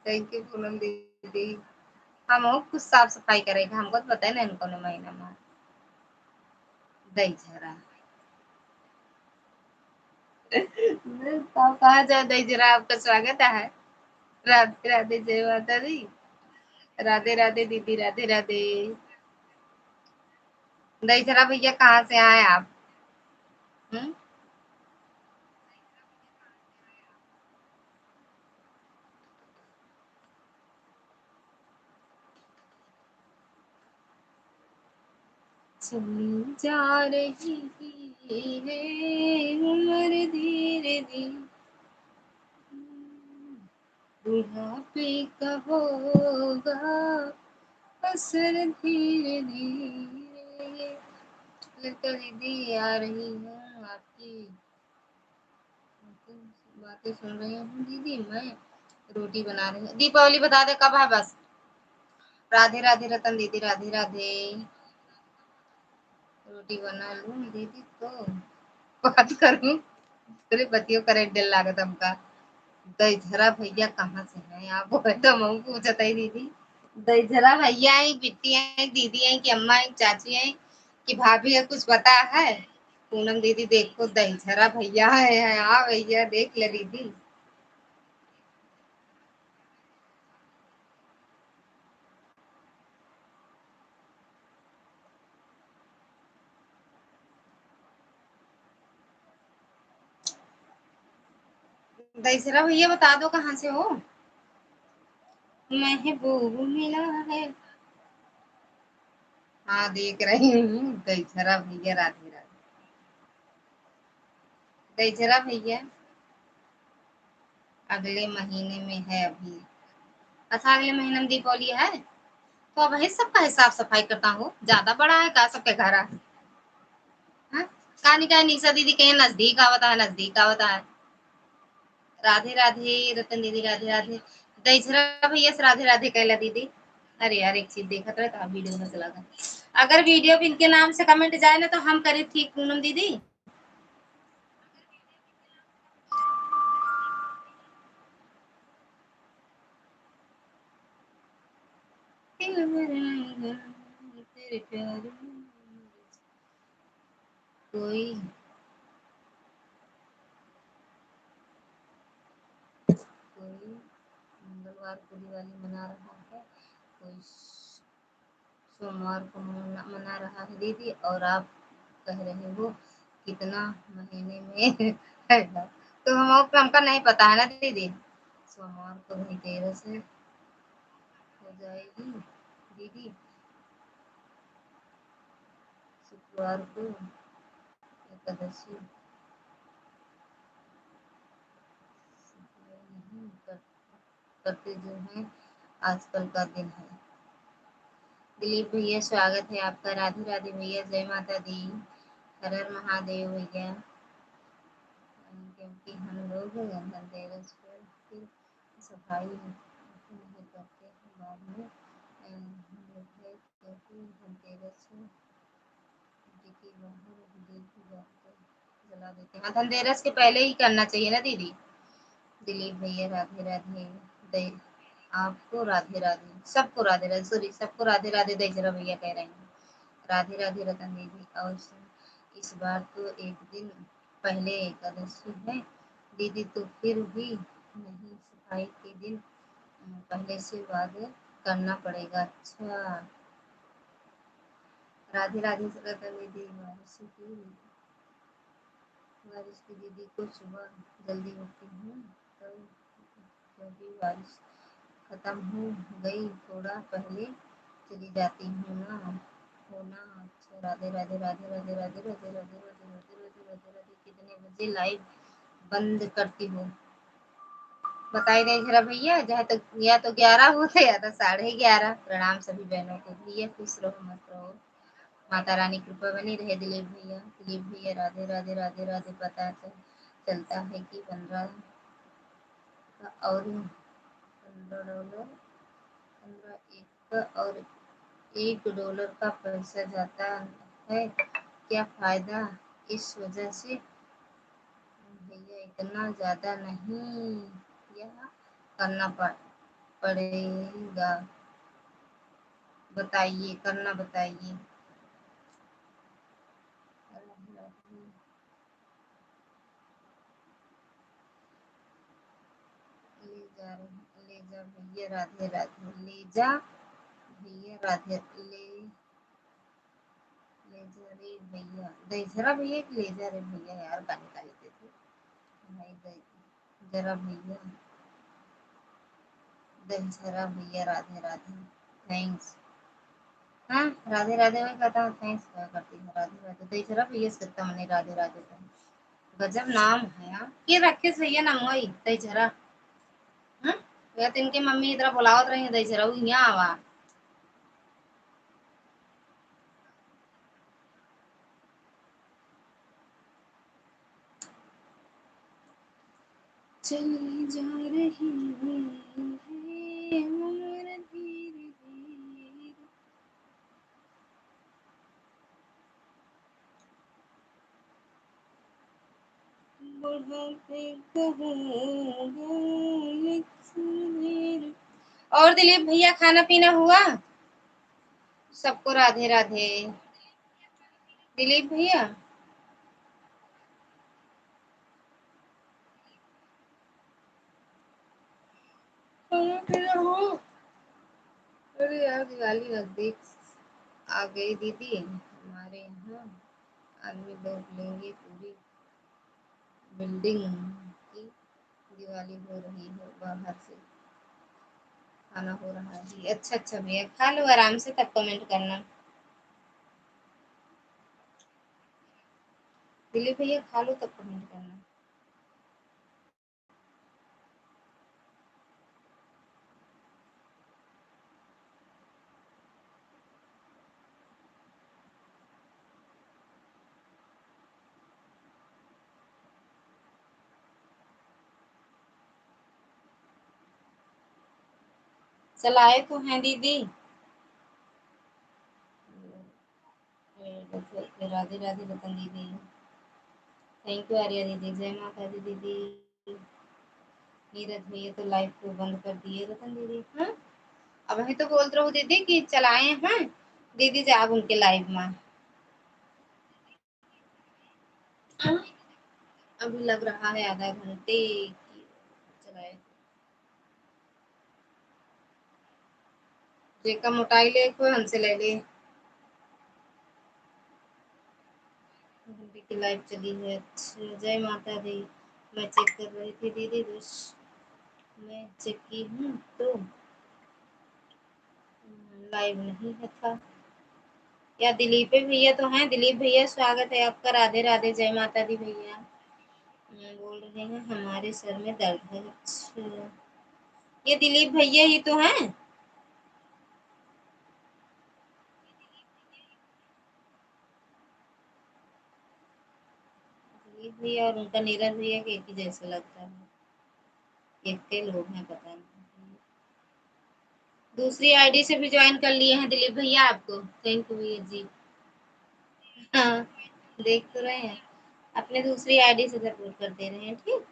थैंक यू पूनम दीदी। हम कुछ साफ सफाई करेगा, हमको तो बताए ना कौन महीना में। दही झरा कहा जाए, दही झरा आपका स्वागत है। राधे राधे, जय माता दी। राधे राधे दीदी, राधे राधे। दही झरा भैया कहाँ से आए आप? हम्म, चली जा रही है उम्र धीरे धीरे, बुढ़ापे का होगा असर धीरे धीरे। लड़का दीदी आ रही हूँ, आपकी बातें सुन रही हूँ दीदी। मैं रोटी बना रही हूँ। दीपावली बता दे कब है बस। राधे राधे रतन दीदी, राधे राधे। रोटी बना लूँ दीदी तो बात करूँ। अरे बतियो करे डर लागत हमका। दहीझरा भैया कहाँ से हैं आप? वो तो हम पूछता ही दीदी। दहीझरा भैया है, बिट्टी है, दीदी है कि अम्मा है, चाची है कि भाभी है, कुछ पता है? पूनम दीदी देखो दहीझरा भैया है। हाँ भैया देख ले दीदी। दहीझरा भैया बता दो कहाँ से हो। महबूब मिला है। हाँ देख रही हूँ दहीझरा भैया, राधे राधे। दहीझरा भैया अगले महीने में है अभी। अच्छा अगले महीने में दीपावली है तो अब है सबका हिसाब सफाई करता हूँ। ज्यादा बड़ा है का सबके घर है? हाँ? कहानी का निशा दीदी कहीं नजदीक आवता है, नजदीक आवता है। राधे राधे रतन दीदी, राधे राधे। दहीझरा भैया से राधे राधे कहला दीदी। अरे यार एक चीज देखा था तो वीडियो में चला गया। अगर वीडियो भी इनके नाम से कमेंट जाए ना तो हम करे ठीक पूनम दीदी। तेरे प्यार में कोई कोई मंगलवार को दिवाली मना रहा है, कोई सोमवार को मना रहा है दीदी, और आप कह रहे हो कितना महीने में है। तो हमका नहीं पता है ना दीदी। सोमवार को धनतेरस हो जाएगी दीदी, शुक्रवार को एकादशी नहीं करते जो है आजकल का दिन है। दिलीप भैया स्वागत है आपका। राधे राधे भैया, जय माता दी, हर हर महादेव भैया। क्योंकि हम लोग धनतेरस पर फिर सफाई नहीं करते हैं, बाद में क्योंकि धनतेरस की बाहर दीप जला देते हैं। हाँ, धनतेरस के पहले ही करना चाहिए ना दीदी। दिलीप भैया राधे राधे। आपको राधे राधे, सबको राधे राधे, सॉरी सबको राधे राधे देजरा भैया कह रहे हैं। राधे राधे रतन दीदी। और इस बार तो एक दिन पहले एकादशी है दीदी, तो फिर भी नहीं सफाई के दिन पहले से वादे करना पड़ेगा। अच्छा, राधे राधे रतन दीदी। बारिश की दीदी को सुबह जल्दी उठती हूँ तो क्योंकि बारिश खत्म हो गई, थोड़ा पहले चली जाती हूँ ना, हो ना। अच्छा, राधे राधे राधे राधे राधे राधे राधे राधे राधे राधे राधे राधे। कितने बजे लाइव बंद करती हो बताई नहीं जरा भैया, चाहे तो या तो 11 होते या तो 11:30। प्रणाम सभी बहनों को। भैया खुश रहो मत रहो, माता रानी कृपा बनी रहे। दिलीप भैया राधे राधे राधे राधे। पता चलता है कि 15 और 15 डॉलर, 15 एक और $1 का पैसा जाता है, क्या फायदा इस वजह से? भैया इतना ज्यादा नहीं, यह करना पड़ेगा, बताइए, करना बताइए। ले जा भैया राधे राधे, ले जा भैया राधे, ले जा रे भैया, दशहरा भैया की ले जा रे भैया, यार गाने का लेते थे भाई। जरा भैया दशहरा भैया राधे राधे, थैंक्स। हाँ राधे राधे में कहता हूँ थैंक्स क्या करती है राधे राधे। दशहरा भैया सकता मैंने राधे राधे का गजब नाम है यार, ये रखे भैया नाम वही दशहरा। वे तो इनके मम्मी इधर बुलावत रही दशहरा यहाँ आवा। चली जा रही है उम्र धीरे धीरे। और दिलीप भैया खाना पीना हुआ? सबको राधे राधे। दिलीप भैया खाना पीना हो? अरे यार दिवाली नजदीक आ गई दीदी, हमारे यहाँ आदमी लोग लेंगे पूरी बिल्डिंग की दिवाली हो रही है, बाहर से खाना हो रहा है जी। अच्छा अच्छा भैया खा लो आराम से, तब कमेंट करना। दिलीप भैया खा लो तब कमेंट करना। चलाए तो हैं दीदी। राधे राधे रतन दीदी, थैंक यू आर्या दीदी, जय माता दी दीदी। नीरज भैया तो लाइव को बंद कर दिए रतन दीदी। हाँ अब हमें तो बोल रहे हो दीदी कि चलाए हैं दीदी जाब उनके लाइव में। हाँ, अभी लग रहा है आधा घंटे चलाए। जेका मोटाई ले कोई हमसे ले ले। घंटे की लाइव चली है। अच्छा जय माता दी। मैं चेक कर रही थी दीदी, बस मैं चेक की हूँ तो लाइव नहीं है था। या दिलीप भैया तो हैं? दिलीप भैया स्वागत है आपका, राधे राधे, जय माता दी भैया। बोल रहे हैं हमारे सर में दर्द है। अच्छा ये दिलीप भैया ही तो हैं? दिलीप भैया और उनका नीरज भैया के एक ही जैसा लगता है, एक के लोग हैं पता नहीं। दूसरी आईडी से भी ज्वाइन कर लिए हैं दिलीप भैया आपको, थैंक यू भैया जी। हाँ देख तो रहे हैं, अपने दूसरी आईडी से सपोर्ट कर दे रहे हैं, ठीक।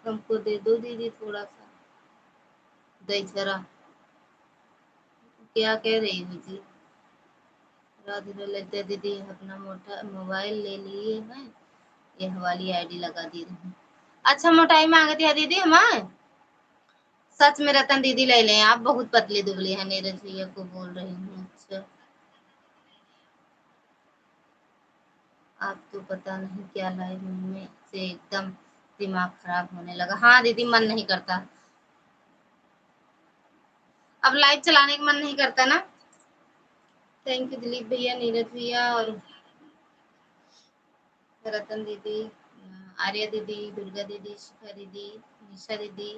हमको दे दो दीदी थोड़ा सा दही जरा। क्या कह रही हो जी? राधे लज्जा दीदी अपना मोटा मोबाइल ले लिए हैं, यह वाली आईडी लगा दी रही। अच्छा मोटाई मांगती है दीदी हमारे? सच में रतन दीदी ले लें, आप बहुत पतली दुबली है, नीरज भैया को बोल रही हूँ। अच्छा आप तो पता नहीं क्या लाइव में से एकदम दिमाग खराब होने लगा। हाँ दीदी मन नहीं करता, अब लाइव चलाने का मन नहीं करता ना। थैंक यू दिलीप भैया, नीरज भैया और रतन दीदी, आर्या दीदी, दुर्गा दीदी, शिखा दीदी, निशा दीदी।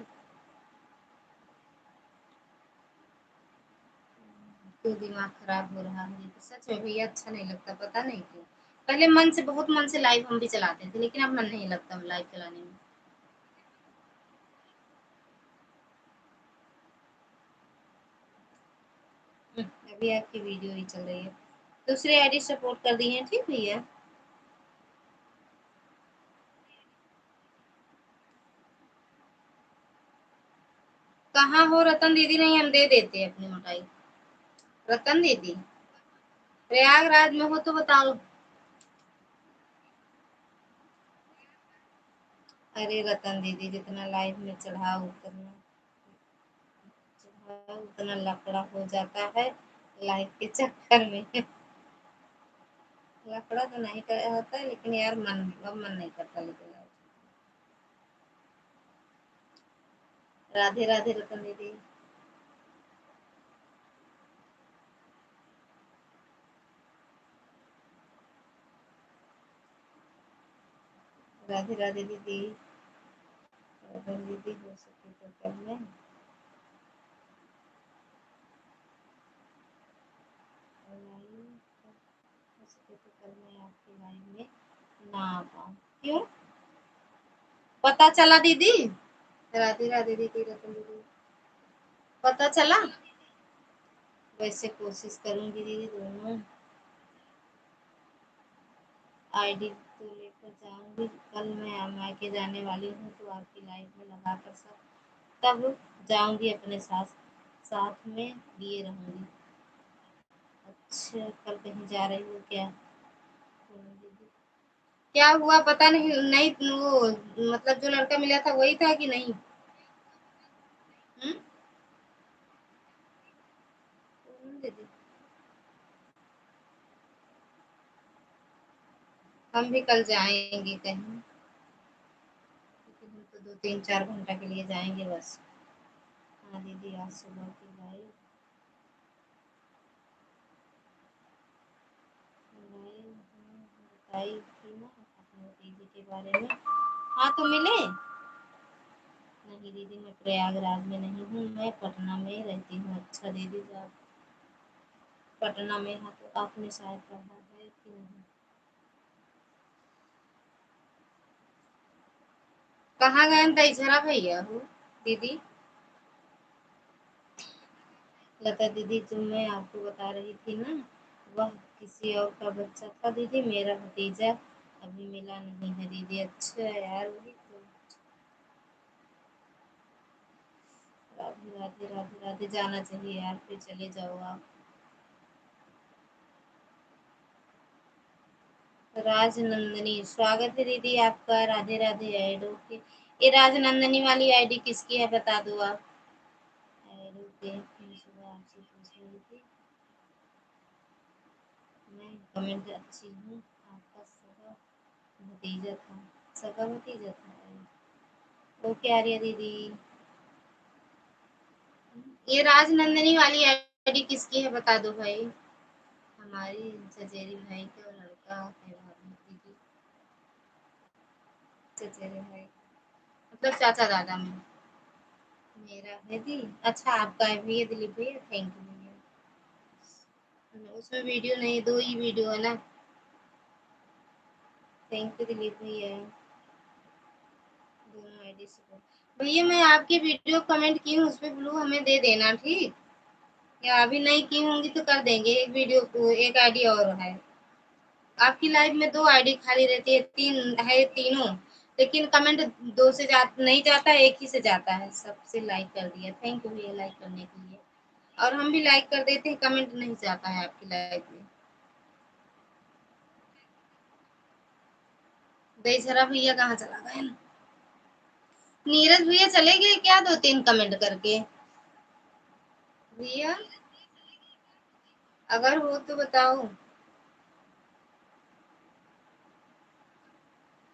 क्यों दिमाग खराब हो रहा है? सच में भैया अच्छा नहीं लगता, पता नहीं क्यों। पहले मन से, बहुत मन से लाइव हम भी चलाते थे, लेकिन अब मन नहीं लगता लाइव चलाने में। अभी आपकी वीडियो ही चल रही है, दूसरी आईडी सपोर्ट कर दी है। ठीक भैया, कहाँ हो रतन दीदी? नहीं हम दे देते हैं अपनी मोटाई। रतन दीदी प्रयागराज में हो तो बताओ। अरे रतन दीदी जितना लाइफ में चढ़ाओ उतना लफड़ा हो जाता है लाइफ के चक्कर में। लफड़ा तो नहीं कर होता है, लेकिन यार मन नहीं करता। लेकिन राधे राधे रतन दीदी। राधे राधे दीदी। रतन दीदी हो सके तो कर लें। हो सके तो कल मैं आपकी लाइव में ना आ पाऊँ। क्यों? पता चला दीदी? राधे राधे दीदी, रतन दीदी पता चला? वैसे कोशिश करूंगी दीदी, दोनों आईडी तो लेकर जाऊंगी। कल मैं मायके जाने वाली हूँ, तो आपकी लाइव में लगा कर सब तब जाऊंगी अपने साथ, साथ में लिए रहूंगी। अच्छा कल कहीं जा रही हो क्या? क्या हुआ पता नहीं, नहीं वो मतलब जो लड़का मिला था वही था कि नहीं? दीदी हम भी कल जाएंगे कहीं, लेकिन हम तो 2-3-4 घंटा के लिए जाएंगे बस। हाँ दीदी आज सुबह की लाइव बताई थी ना अपने दीदी के बारे में। हाँ तो मिले? नहीं दीदी मैं प्रयागराज में नहीं हूँ, मैं पटना में रहती हूँ। अच्छा दीदी आप पटना में है तो आपने शायद पढ़ा है कि नहीं? कहाँ गए दईझरा भैया हो दीदी? लता दीदी जो मैं आपको बता रही थी ना, वह किसी और का बच्चा था दीदी, मेरा भतीजा अभी मिला नहीं है दीदी। अच्छा यार वही तो। राधे राधे राधे राधे, जाना चाहिए यार, फिर चले जाओ आप। राजनंदनी स्वागत है दीदी आपका, राधे राधे ऐड ओके। ये राजनंदनी वाली आईडी किसकी है बता दो आप। ऐड ओके, फिर सुबह आपसे पूछ रही थी मैं, कमेंट अच्छी हूँ, आपका सगा भतीजा था, सगा भतीजा था। ओके आर्या दीदी। ये राजनंदनी वाली आईडी किसकी है बता दो भाई। हमारी चचेरी भाई का लड़का है दीदी, चचेरे भाई मतलब चाचा दादा में मेरा है दी। अच्छा आपका है भैया दिलीप भैया, थैंक यू भैया। उसमें वीडियो नहीं, 2 ही वीडियो है ना। थैंक यू दिलीप भैया, दोनों आईडी से। भैया मैं आपकी वीडियो कमेंट की हूँ, उस पर ब्लू हमें दे देना ठीक। या अभी नहीं की होंगी तो कर देंगे, एक वीडियो को एक आईडी और है। आपकी लाइव में 2 आईडी खाली रहती है, 3 है तीनों, लेकिन कमेंट 2 से नहीं जाता, एक ही से जाता है। सबसे लाइक कर दिया, थैंक यू भैया लाइक करने के लिए। और हम भी लाइक कर देते हैं, कमेंट नहीं जाता है आपकी लाइव में। बेचारा भैया कहाँ चला गया? नीरज भैया चले गए क्या 2-3 कमेंट करके? भैया अगर हो तो बताओ।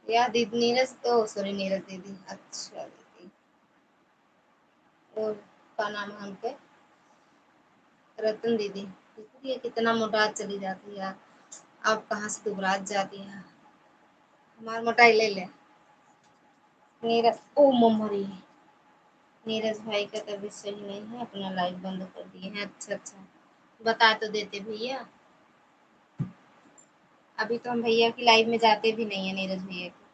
या दीदी नीरज तो सॉरी नीरज दीदी, अच्छा दीदी। और क्या नाम है उनके? रतन दीदी। ये कितना मोटा चली जाती है, आप कहाँ से दुबरा जाती है? हमार मोटाई ले ले। नीरज ओ ममरी, नीरज भाई का तबीयत सही नहीं है, अपना लाइव बंद कर दिए हैं। अच्छा अच्छा, बता तो देते भैया। अभी तो हम भैया की लाइव में जाते भी नहीं है, नीरज भैया की,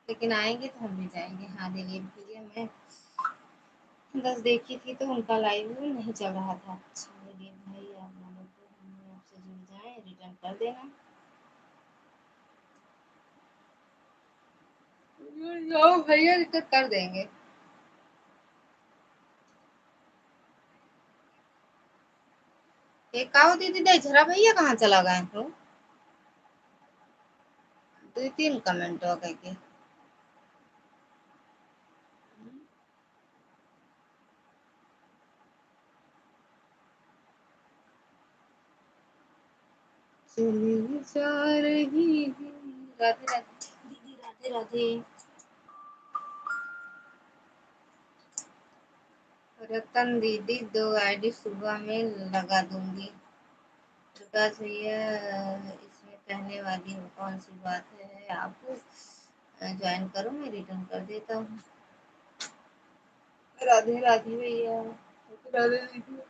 लेकिन आएंगे तो हम भी जाएंगे। हाँ दिलीप भैया, मैं बस देखी थी तो उनका लाइव नहीं चल रहा था। अच्छा दिलीप भाई आप बोलो तो हम आपसे जुड़ जाए, रिटर्न कर देना। जाओ भैया, रिटर्न कर देंगे। एक आओ दीदी दे झरा भैया कहाँ चला गए तो? 2-3 कमेंट हो गए के। चली जा रही है। राधे राधे दीदी, राधे राधे। रतन दीदी 2 आईडी सुबह में लगा दूंगी। प्रकाश भैया इसमें कहने वाली हूँ, कौन सी बात है, आप ज्वाइन करो, मैं रिटर्न कर देता हूँ। राधे राधे भैया, राधे दीदी।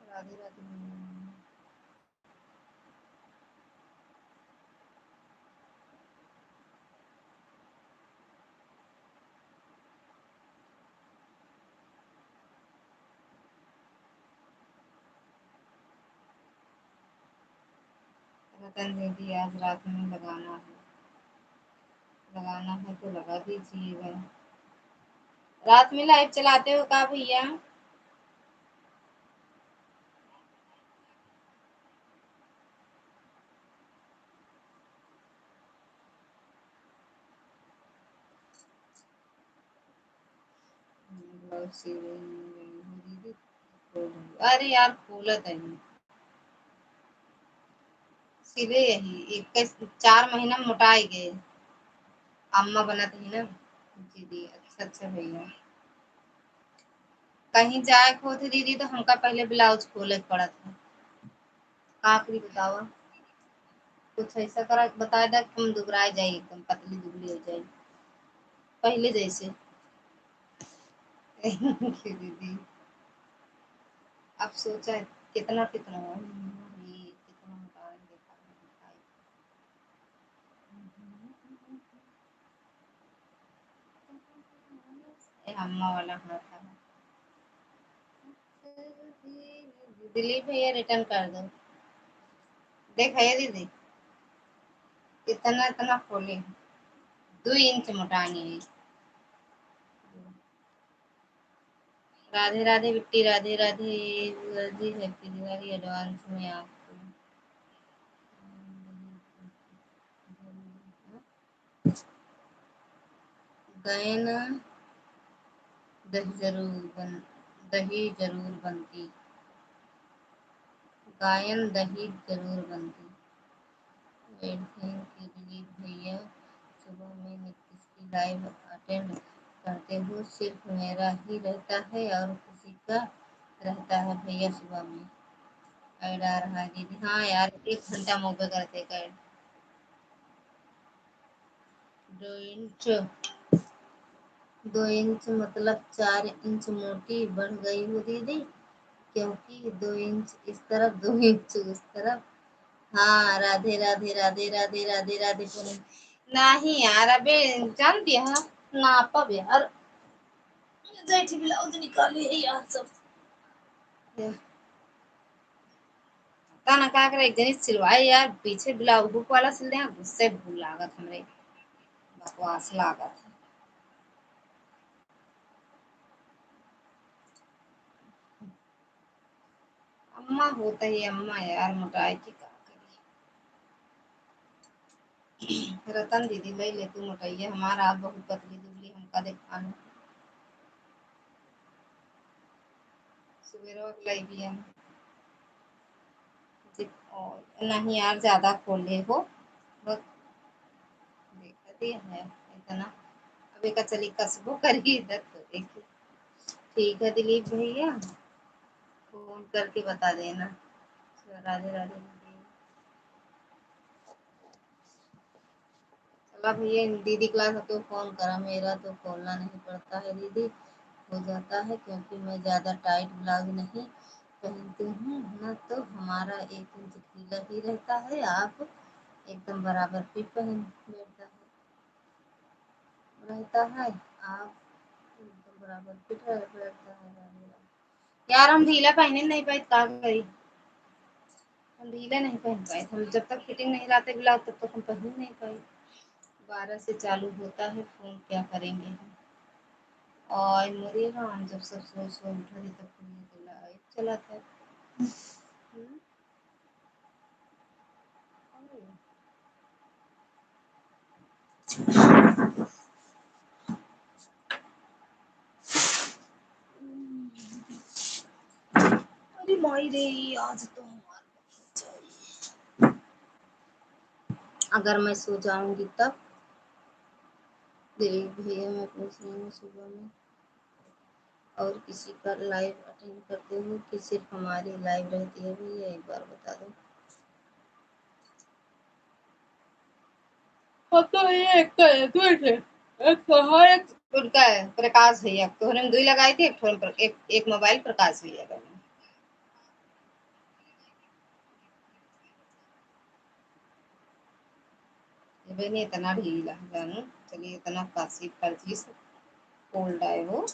राधे राधे भैया। रतन दीदी आज रात में लगाना है तो लगा दीजिएगा। रात में लाइव चलाते हो का भैया? अरे यार खोलत है सीधे यही 4 महीना मोटाई गए। अम्मा बनत है ना दीदी। अच्छा अच्छा भैया, कहीं जाए को थी दीदी तो हमका पहले ब्लाउज खोले पड़ा था। आखिरी बतावा, कुछ ऐसा करा बता दे कि हम दुबराए जाए, एकदम पतली दुबली हो जाए पहले जैसे। दीदी अब सोचा है कितना कितना ये कितना मोटा देखा ये अम्मा वाला हाथ है। दिलीप भैया रिटर्न कर दो। देख भैया दीदी इतना इतना खोले, 2 इंच मोटानी है। राधे राधे बिट्टी, राधे राधे जी, हैप्पी दिवाली एडवांस में आपको। गए ना, दही जरूर बन दही जरूर बनती, गायन दही जरूर बनती। थैंक यू दिलीप भैया, सुबह में नीतीश की लाइव अटेंड करते हो, सिर्फ मेरा ही रहता है और किसी का रहता है भैया सुबह में? ऐड आ रहा है दीदी। हाँ यार 1 घंटा मोबाइल करते कर। 2 इंच, 2 इंच मतलब 4 इंच मोटी बढ़ गई हूँ दीदी, क्योंकि 2 इंच इस तरफ 2 इंच उस तरफ। हाँ राधे राधे राधे राधे राधे राधे पूनम। नहीं यार अबे जानती है नापब यार, जैठी ब्लाउज निकाली है यार सब ताना का करे एक जनी सिलवाए यार पीछे ब्लाउज हुक वाला सिल दे गुस्से भूल लागत हमरे बकवास लागत अम्मा होता ही अम्मा यार मोटाई की का करी रतन दीदी ले ले तू मोटाइए हमारा आप बहुत पतली दुबली हमका देखा सवेरे लाई भी है नहीं यार ज्यादा खोले हो बस देखती है इतना अभी का चली कसबो करी इधर तो देखिए ठीक है दिलीप भैया फोन करके बता देना राधे राधे चला भैया दीदी क्लास तो फोन करा मेरा तो खोलना नहीं पड़ता है दीदी हो जाता है क्योंकि मैं ज़्यादा टाइट ब्लाउज नहीं पहनती हूँ ना तो हमारा 1 इंच ढीला ही रहता है आप एकदम बराबर फिट पहन रहता है आप एकदम बराबर फिट रहता है यार हम ढीला पहने नहीं पाए का करी हम ढीला नहीं पहन पाए हम जब तक फिटिंग नहीं लाते ब्लाउज तब तक हम पहन नहीं पाए 12 से चालू होता है फोन क्या करेंगे हम और मोरी राम जब सब सोच सोच उठा दी तब तो लाइट चला था अरे माई रे आज तो अगर मैं सो जाऊंगी तब दिलीप भैया मैं पूछ रही हूँ सुबह में और किसी का लाइव अटेंड करते हो कि सिर्फ हमारी लाइव रहती है भैया एक बार बता दो तो ये एक तो है दो एक तो हर एक उनका है प्रकाश भैया तो हमने दो ही लगाई थी एक फोन पर एक मोबाइल प्रकाश भैया का ये नहीं इतना ढीला जानू चलिए इतना काशी फर्जी से फोल्ड आए वो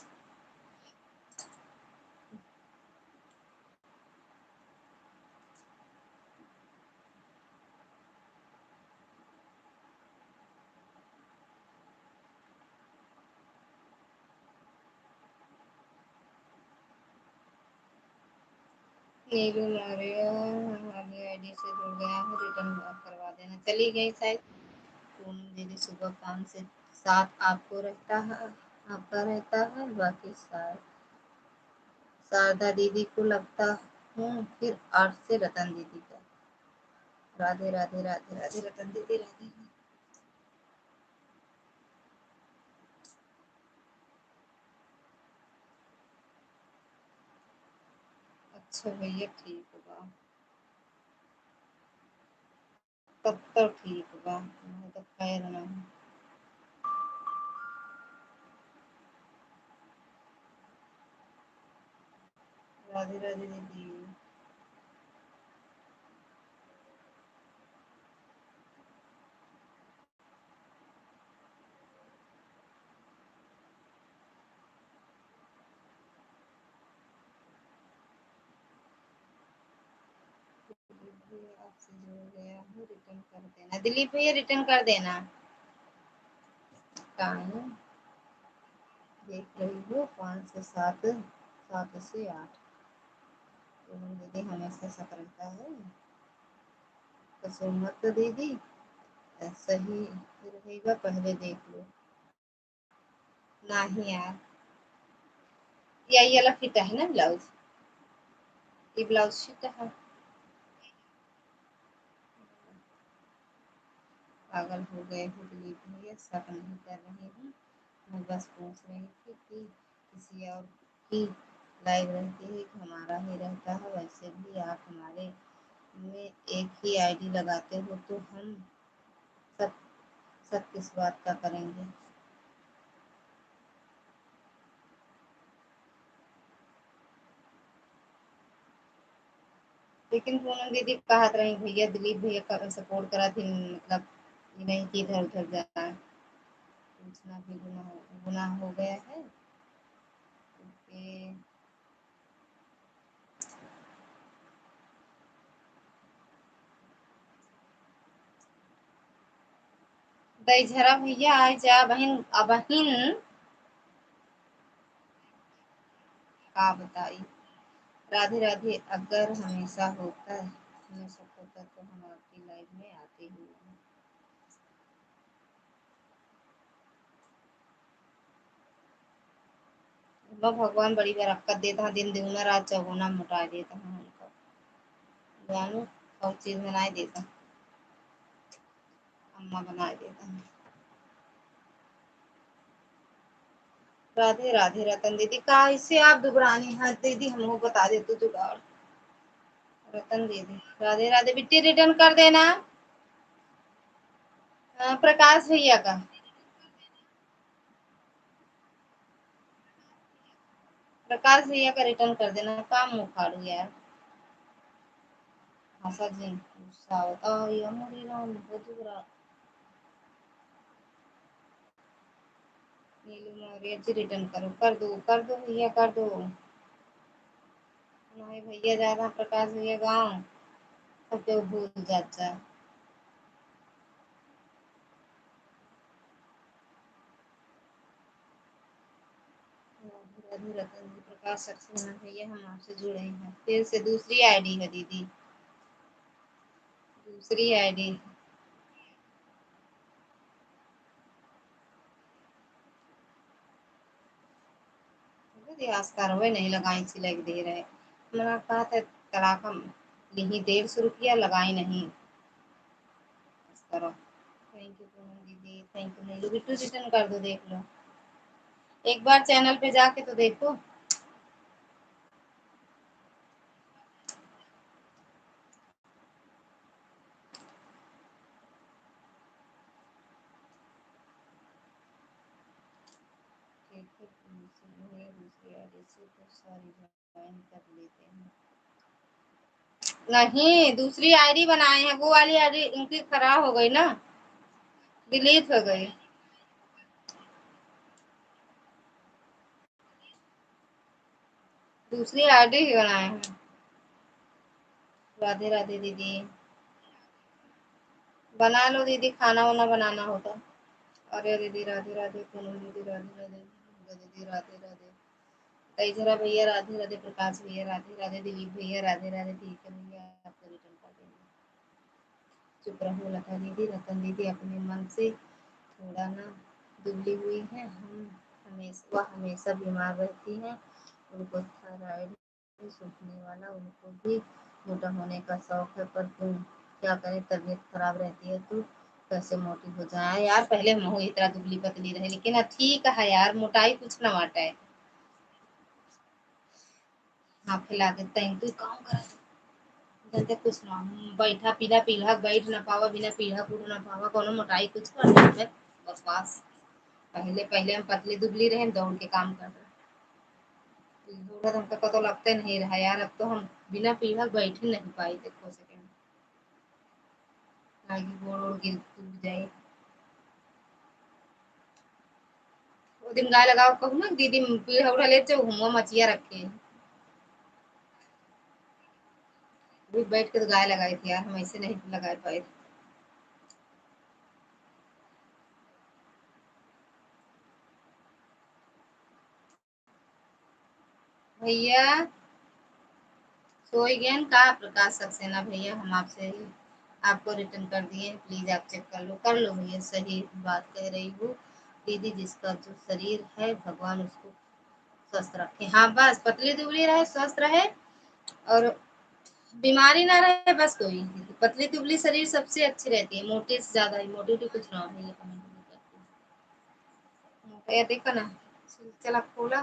नीलू मौर्य हमारी आईडी से जुड़ गया हूँ रिटर्न करवा देना चली गई शायद पूनम दीदी सुबह 5 से 7 आपको रहता है आपका रहता है बाकी शारदा दीदी को लगता हूँ फिर 8 से रतन दीदी का राधे राधे राधे राधे रतन दीदी राधे अच्छा भैया ठीक होगा तब तो ठीक होगा नहीं तो खैर नहीं राधे राधे दीदी आपसे जुड़ गया हूँ रिटर्न कर देना दिलीप भैया रिटर्न कर देना टाइम देख रही हो 5 से 7 7 से 8 तो दीदी हमेशा शक रहता है तो मत दीदी सही रहेगा पहले देख लो नहीं यार यही वाला फिट है ना ब्लाउज ये ब्लाउज फिट है पागल हो गए हो दिलीप भैया शक नहीं कर रही हूँ मैं बस पूछ रही थी कि किसी और की लाइव रहती है कि हमारा ही रहता है वैसे भी आप हमारे में एक ही आईडी लगाते हो तो हम सब सब किस बात का करेंगे लेकिन पूनम दीदी कहत रही भैया दिलीप भैया का सपोर्ट करा थी मतलब ये नहीं कि इधर उधर जाए पूछना भी गुनाह हो गया है ओके दईझरा भैया आ जा बहन अबहिन का बताई। राधे राधे। अगर हमेशा होता तो हम आपकी लाइफ में आते ही नहीं। भगवान बड़ी बरकत देता है, दिन दुगुना रात चौगुना मोटा देता है हमको, जानू सब चीज बनाए देता, अम्मा बना देता है। राधे राधे रतन दीदी, कैसे आप दुबरानी है दीदी, हमको बता दे तू जुगाड़। रतन दीदी राधे राधे। बिट्टी रिटर्न कर देना। प्रकाश भैया का प्रकाश भैया का रिटर्न कर देना। काम मुँह फाड़ू यार। हंसा जी गुस्सा होता है हमारी राम बहुत बुरा। नीलू मौर्य जी रिटर्न करो, कर दो भैया कर दो। नहीं भैया ज्यादा प्रकाश भैया गाँव सब तो भूल जाता। रतन जी प्रकाश सक्सेना भैया हम आपसे जुड़े हैं फिर से। दूसरी आईडी है दीदी, दूसरी आईडी। कार्रवाई नहीं लगाई सिलेक्ट दे रहे। मैंने कहा था तलाक लिही 150 रुपया लगाई नहीं इस तरह। थैंक यू पूनम दीदी, थैंक यू। नहीं बिट्टू रिटर्न कर दो, देख लो एक बार चैनल पे जाके तो देखो। दूसरी आईडी से तो सारी ज्वाइन कर लेते हैं। नहीं दूसरी आईडी बनाए हैं, वो वाली आईडी इनकी खराब हो गई ना, डिलीट हो गई। दूसरी आईडी ही बनाए हैं। राधे राधे दीदी। बना लो दीदी, खाना वाना बनाना होता। अरे दीदी राधे राधे। पूनम दीदी राधे राधे। दीदी राधे राधे। तेजरा भैया राधे राधे। प्रकाश भैया राधे राधे। दिलीप भैया राधे राधे। ठीक है भैया आपको रिटर्न कर देंगे। चुप रहो लता दीदी। रतन दीदी अपने मन से थोड़ा ना दुबली हुई है, हम हमेशा वह हमेशा बीमार रहती हैं, उनको थायराइड सूखने वाला, उनको भी मोटा होने का शौक है, पर तुम क्या करें, तबीयत खराब रहती है तो कैसे मोटी हो जाए यार। पहले हम हो इतना दुबली पतली रहे, लेकिन अब ठीक है यार, मोटाई कुछ ना वाटा है। हाँ खिला के तैं तू काम कर जल्दी कुछ ना बैठा पीला पीला बैठ ना पावा, बिना पीढ़ा कूद ना पावा, कोनो मोटाई कुछ कर ना बकवास। पहले पहले हम पतली दुबली रहे, दौड़ के काम कर रहे हमको पता लगते नहीं रहा यार। अब तो हम बिना पीढ़ा बैठ ही नहीं पाई, देखो सेकंड आगे गोड़ ओड़ गिर टूट जाए। वो दिन गाय लगाओ कहूँ ना दीदी, पीढ़ा उड़ा ले जाओ, हुआ मचिया रखे भी बैठ के तो गाय लगाई थी यार, हम ऐसे नहीं लगा पाए। भैया सोई गए का प्रकाश सक्सेना भैया, हम आपसे ही आपको रिटर्न कर दिए, प्लीज आप चेक कर लो भैया, सही बात कह रही हूँ दीदी, जिसका जो शरीर है भगवान उसको स्वस्थ रखे। हाँ बस पतली दुबली रहे, स्वस्थ रहे और बीमारी ना रहे, बस कोई पतली दुबली शरीर सबसे अच्छी रहती है, मोटे से ज्यादा ही मोटी कुछ ना हो। ये कमेंट ये देखो ना, चला खोला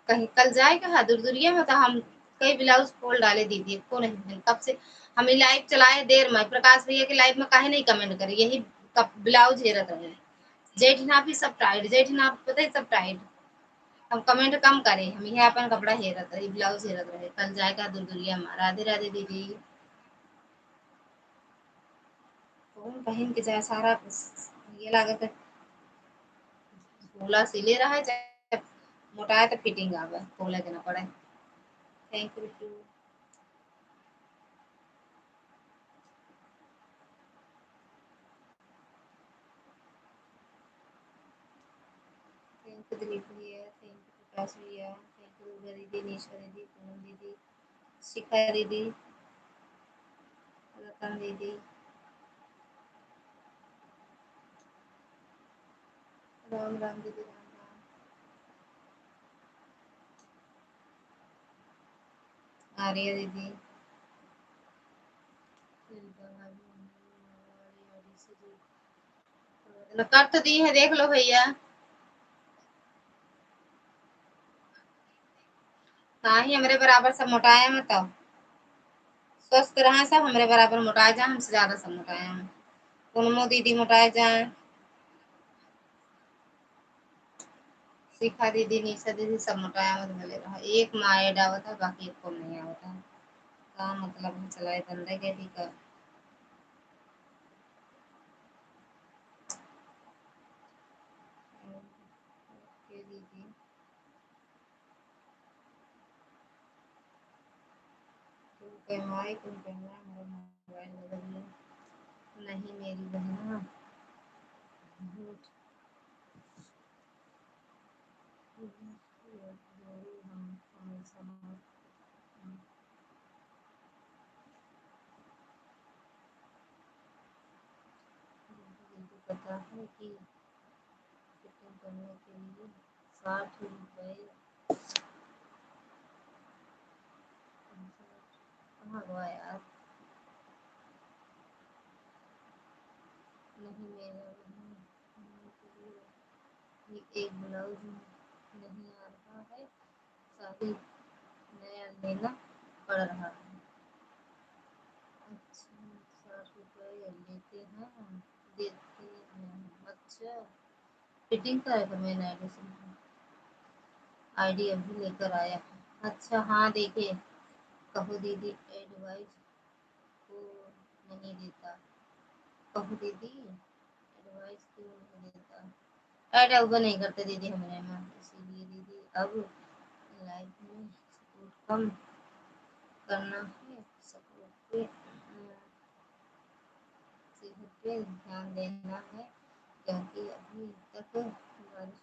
कहीं कल जाए कहा दूर में, तो हम कई ब्लाउज खोल डाले दीदी को नहीं पहन कब से। हमें लाइव चलाए देर में, प्रकाश भैया के लाइव में काहे नहीं कमेंट करे, यही ब्लाउज हेरत रहे। जेठना भी सब टाइट, जेठना पता है सब टाइट, हम कमेंट कम करे, हम यह अपन कपड़ा हेरत रहे, ब्लाउज हेरत रहे। कल जाएगा दूर में। राधे राधे दीदी। पहन के जाए सारा ये लागत झोला सिले रहा है, मोटाए तो फिटिंग आवे, खोले के ना पड़े। Thank U. Thank U Dilip भैया, थैंक यू प्रकाश भैया, थैंक यू दुर्गा दीदी, निशा दीदी, पूनम दीदी, शिखा दीदी, रतन दीदी, राम राम दीदी, राम राम, आर्या दीदी, कर तो दी है, देख लो भैया। कहा ही हमारे बराबर सब मोटाए मत तो स्वस्थ रहे सब, हमारे बराबर मोटाए जाए, हमसे ज्यादा सब मोटाए हैं। पूनमो दीदी मोटाए जाए, शिखा दीदी, निशा दीदी सब मोटाया मत भले रहा। एक माँ ऐड आवत है, बाकी एक को नहीं आवत है। का मतलब चलाए धंधे के भी कर। ओके दीदी, तुम कहवाई तुम कहना मेरा मोबाइल बदल लो। नहीं मेरी बहना, हम हमेशा पता है कि फिटिंग करने के लिए 60 रुपये कहाँ हुआ यार। नहीं मेरा ये एक ब्लाउज नहीं आ रहा है, साड़ी नया लेना पड़ रहा है। अच्छा 60 रुपये लेते हैं, देते हैं। अच्छा फिटिंग का है, मैंने आईडी अभी लेकर आया। अच्छा हाँ देखिए, कहो दीदी एडवाइस को नहीं देता, कहो दीदी एडवाइस क्यों नहीं देता। ऐड अब नहीं करते दीदी हमारे में, इसीलिए दीदी अब लाइफ में सपोर्ट कम करना है, सपोर्ट पे सेहत पे ध्यान देना है, क्योंकि अभी तक बारिश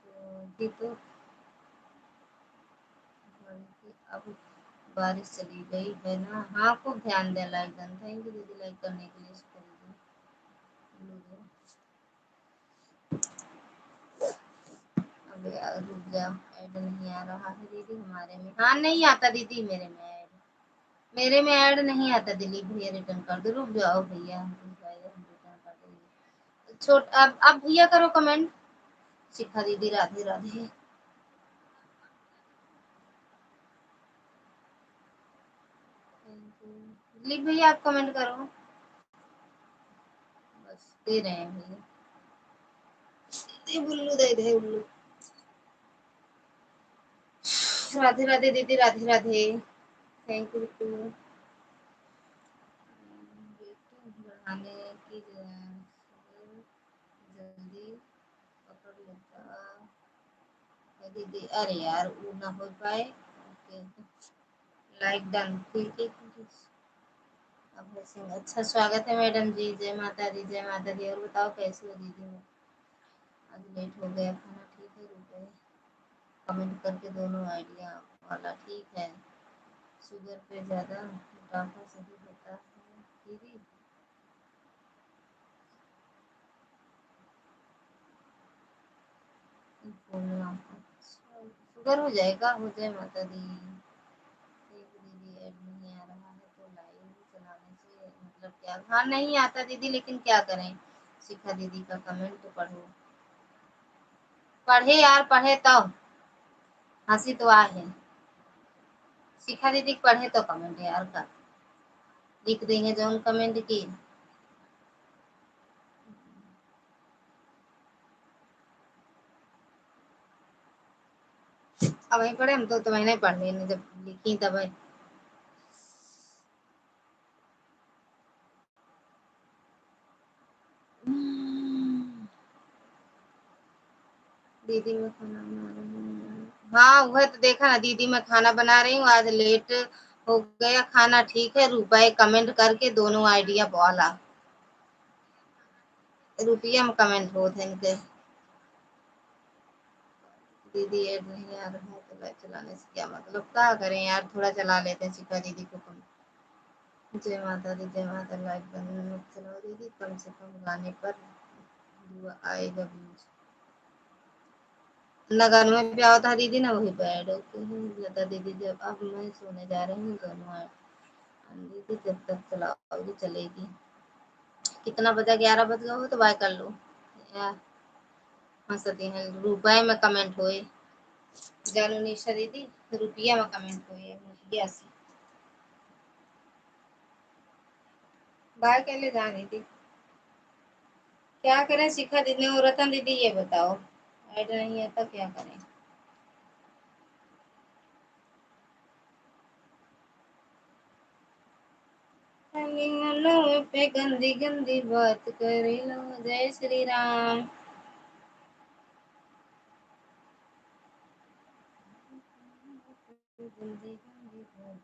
थी तो अब बारिश चली गई है ना। हाँ खूब ध्यान दे, लाइक डन, थैंक यू दीदी लाइक करने के लिए। अब यार रुक जाओ, ऐड नहीं आ रहा है दीदी हमारे में। हाँ नहीं आता दीदी मेरे में ऐड, मेरे में ऐड नहीं आता। दिलीप भैया रिटर्न कर दो, रुक जाओ भैया, छोट अब भैया करो कमेंट। शिखा दीदी राधे राधे, दिलीप भैया आप कमेंट करो, बस दे रहे हैं भैया। बुल्लू दे दे उल्लू। राधे राधे दीदी, Radhe Radhe, thank you too. बढ़ाने की जल्दी पकड़ लेता है दीदी। अरे यार वो ना हो पाए। ओके लाइक डन, ठीक है। अच्छा स्वागत है मैडम जी, जय माता दी, जय माता दी। और बताओ कैसी हो दीदी। आज लेट हो गया खाना, ठीक है रुक गए। कमेंट करके दोनों आइडिया वाला ठीक है। शुगर पे ज़्यादा मोटापा सही होता है दीदी। बोलना अच्छा शुगर हो जाएगा, हो जाए माता दी। एक दीदी ऐड नहीं आ रहा है तो लाइव चलाने से मतलब क्या। हाँ नहीं आता दीदी, लेकिन क्या करें। शिखा दीदी का कमेंट तो पढ़ो, पढ़े यार पढ़े तो हंसी तो आ है। शिखा दीदी पढ़े तो कमेंट यार का लिख देंगे जो हम कमेंट की। अब वही पढ़े हम तो मैंने पढ़ लेने जब लिखी तब। दीदी मैं खाना बना रही हूँ। हाँ वह तो देखा ना दीदी मैं खाना बना रही हूँ, आज लेट हो गया खाना। ठीक है रुपए कमेंट करके दोनों आइडिया बोला रुपया में कमेंट हो थे इनके। दीदी ऐड नहीं आ रहा है तो लाइव चलाने से क्या मतलब, क्या करें यार थोड़ा चला लेते हैं शिखा दीदी को कम। जय माता दी जय माता। लाइव बंद मत चलाओ दीदी, कम से कम गाने पर दुआ आएगा व्यूज। लगन में क्या होता है दीदी ना वही पे ऐड होते हैं। लता दीदी जब अब मैं सोने जा रही हूँ दोनों दीदी जब तक चलाओगी चलेगी। कितना बजा 11 बज गया हो तो बाय कर लो यार। हंसती हैं रुपए में कमेंट होए। जानू निशा दीदी रुपया में कमेंट होए रुपया से बाय कर ले जा दीदी। क्या करें शिखा दीदी और रतन दीदी ये बताओ, ऐड नहीं है तो क्या करें। पे गंदी गंदी बात करे लो। जय श्री राम। गंदी गंदी बात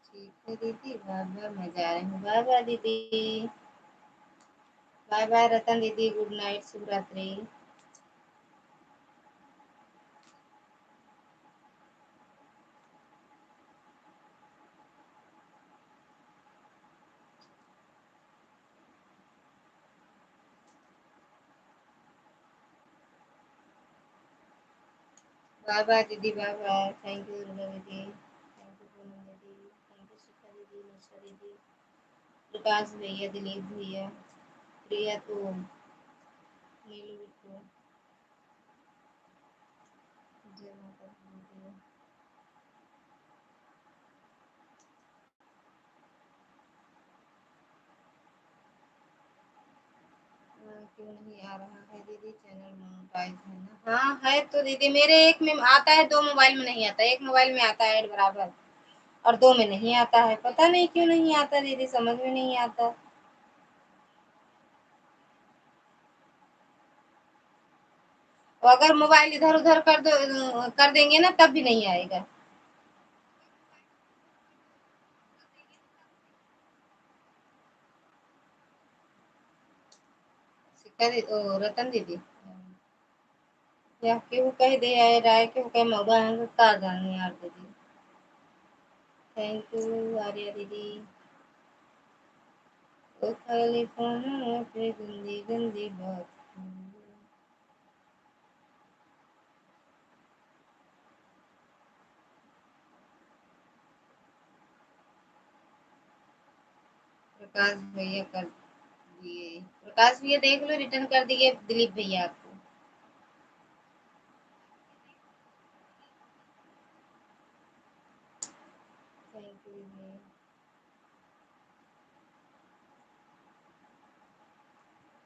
ठीक है दीदी बाय बाय मैं जा रही हूँ। बाय बाय दीदी। बाय बाय रतन दीदी गुड नाइट शुभ रात्रि। बाय बाय दीदी बाय बाय। थैंक यू दुर्गा दीदी, थैंक यू पूनम दीदी, थैंक यू शिखा दीदी निशा दीदी प्रकाश भैया दिलीप भैया प्रिया तो नीलू बिट्टू। जय माता दी। क्यों नहीं आ रहा है दीदी चैनल मोनेटाइज है ना। हाँ है तो दीदी मेरे एक में आता है, दो मोबाइल में नहीं आता। एक मोबाइल में आता है बराबर और दो में नहीं आता है। पता नहीं क्यों नहीं आता दीदी, समझ में नहीं आता। और अगर मोबाइल इधर उधर कर देंगे ना तब भी नहीं आएगा। रतन दीदी या क्यों कह दे आए राय क्यों कह मोबाइल का जाने यार दीदी। थैंक यू आर्या दीदी। ओ खाली फोन पे गंदी गंदी बात। प्रकाश भैया कर दिए, प्रकाश भैया देख लो रिटर्न कर दिए दिलीप भैया आपको। थैंक यू दीदी।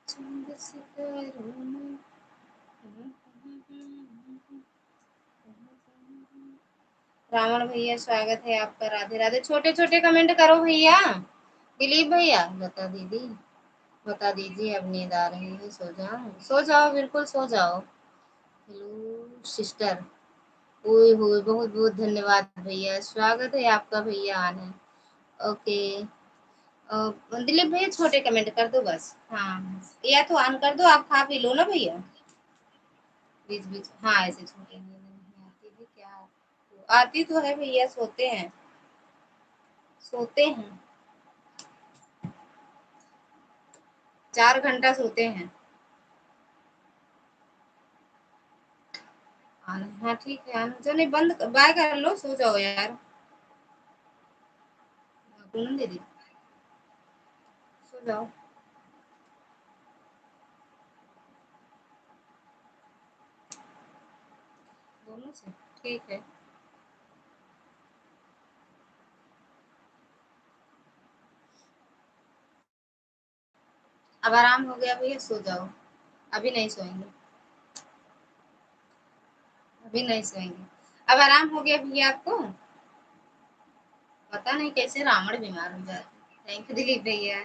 चंद सितारों में रावण भैया स्वागत है आपका। राधे राधे। छोटे छोटे कमेंट करो भैया। दिलीप भैया बता दीदी बता दीजिए अब नींद आ रही है सो जाओ सो जाओ बिल्कुल सो जाओ। Hello sister. ओए होए बहुत बहुत धन्यवाद भैया, स्वागत है आपका भैया आने। ओके दिलीप भैया छोटे कमेंट कर दो बस। हाँ या तो ऑन कर दो, आप खा पी लो ना भैया। बीच बीच हाँ ऐसे छोटे नींद नहीं आती है क्या। तो आती तो है भैया, सोते हैं सोते हैं 4 घंटा सोते हैं। हाँ ठीक है जो नहीं बंद बाय कर लो सो जाओ यार। पूनम दीदी सो जाओ दोनों से। ठीक है अब आराम हो गया भैया सो जाओ। अभी नहीं सोएंगे, अभी नहीं सोएंगे। अब आराम हो गया भैया आपको। पता नहीं कैसे रावण बीमार हो जाए। थैंक यू दिलीप भैया।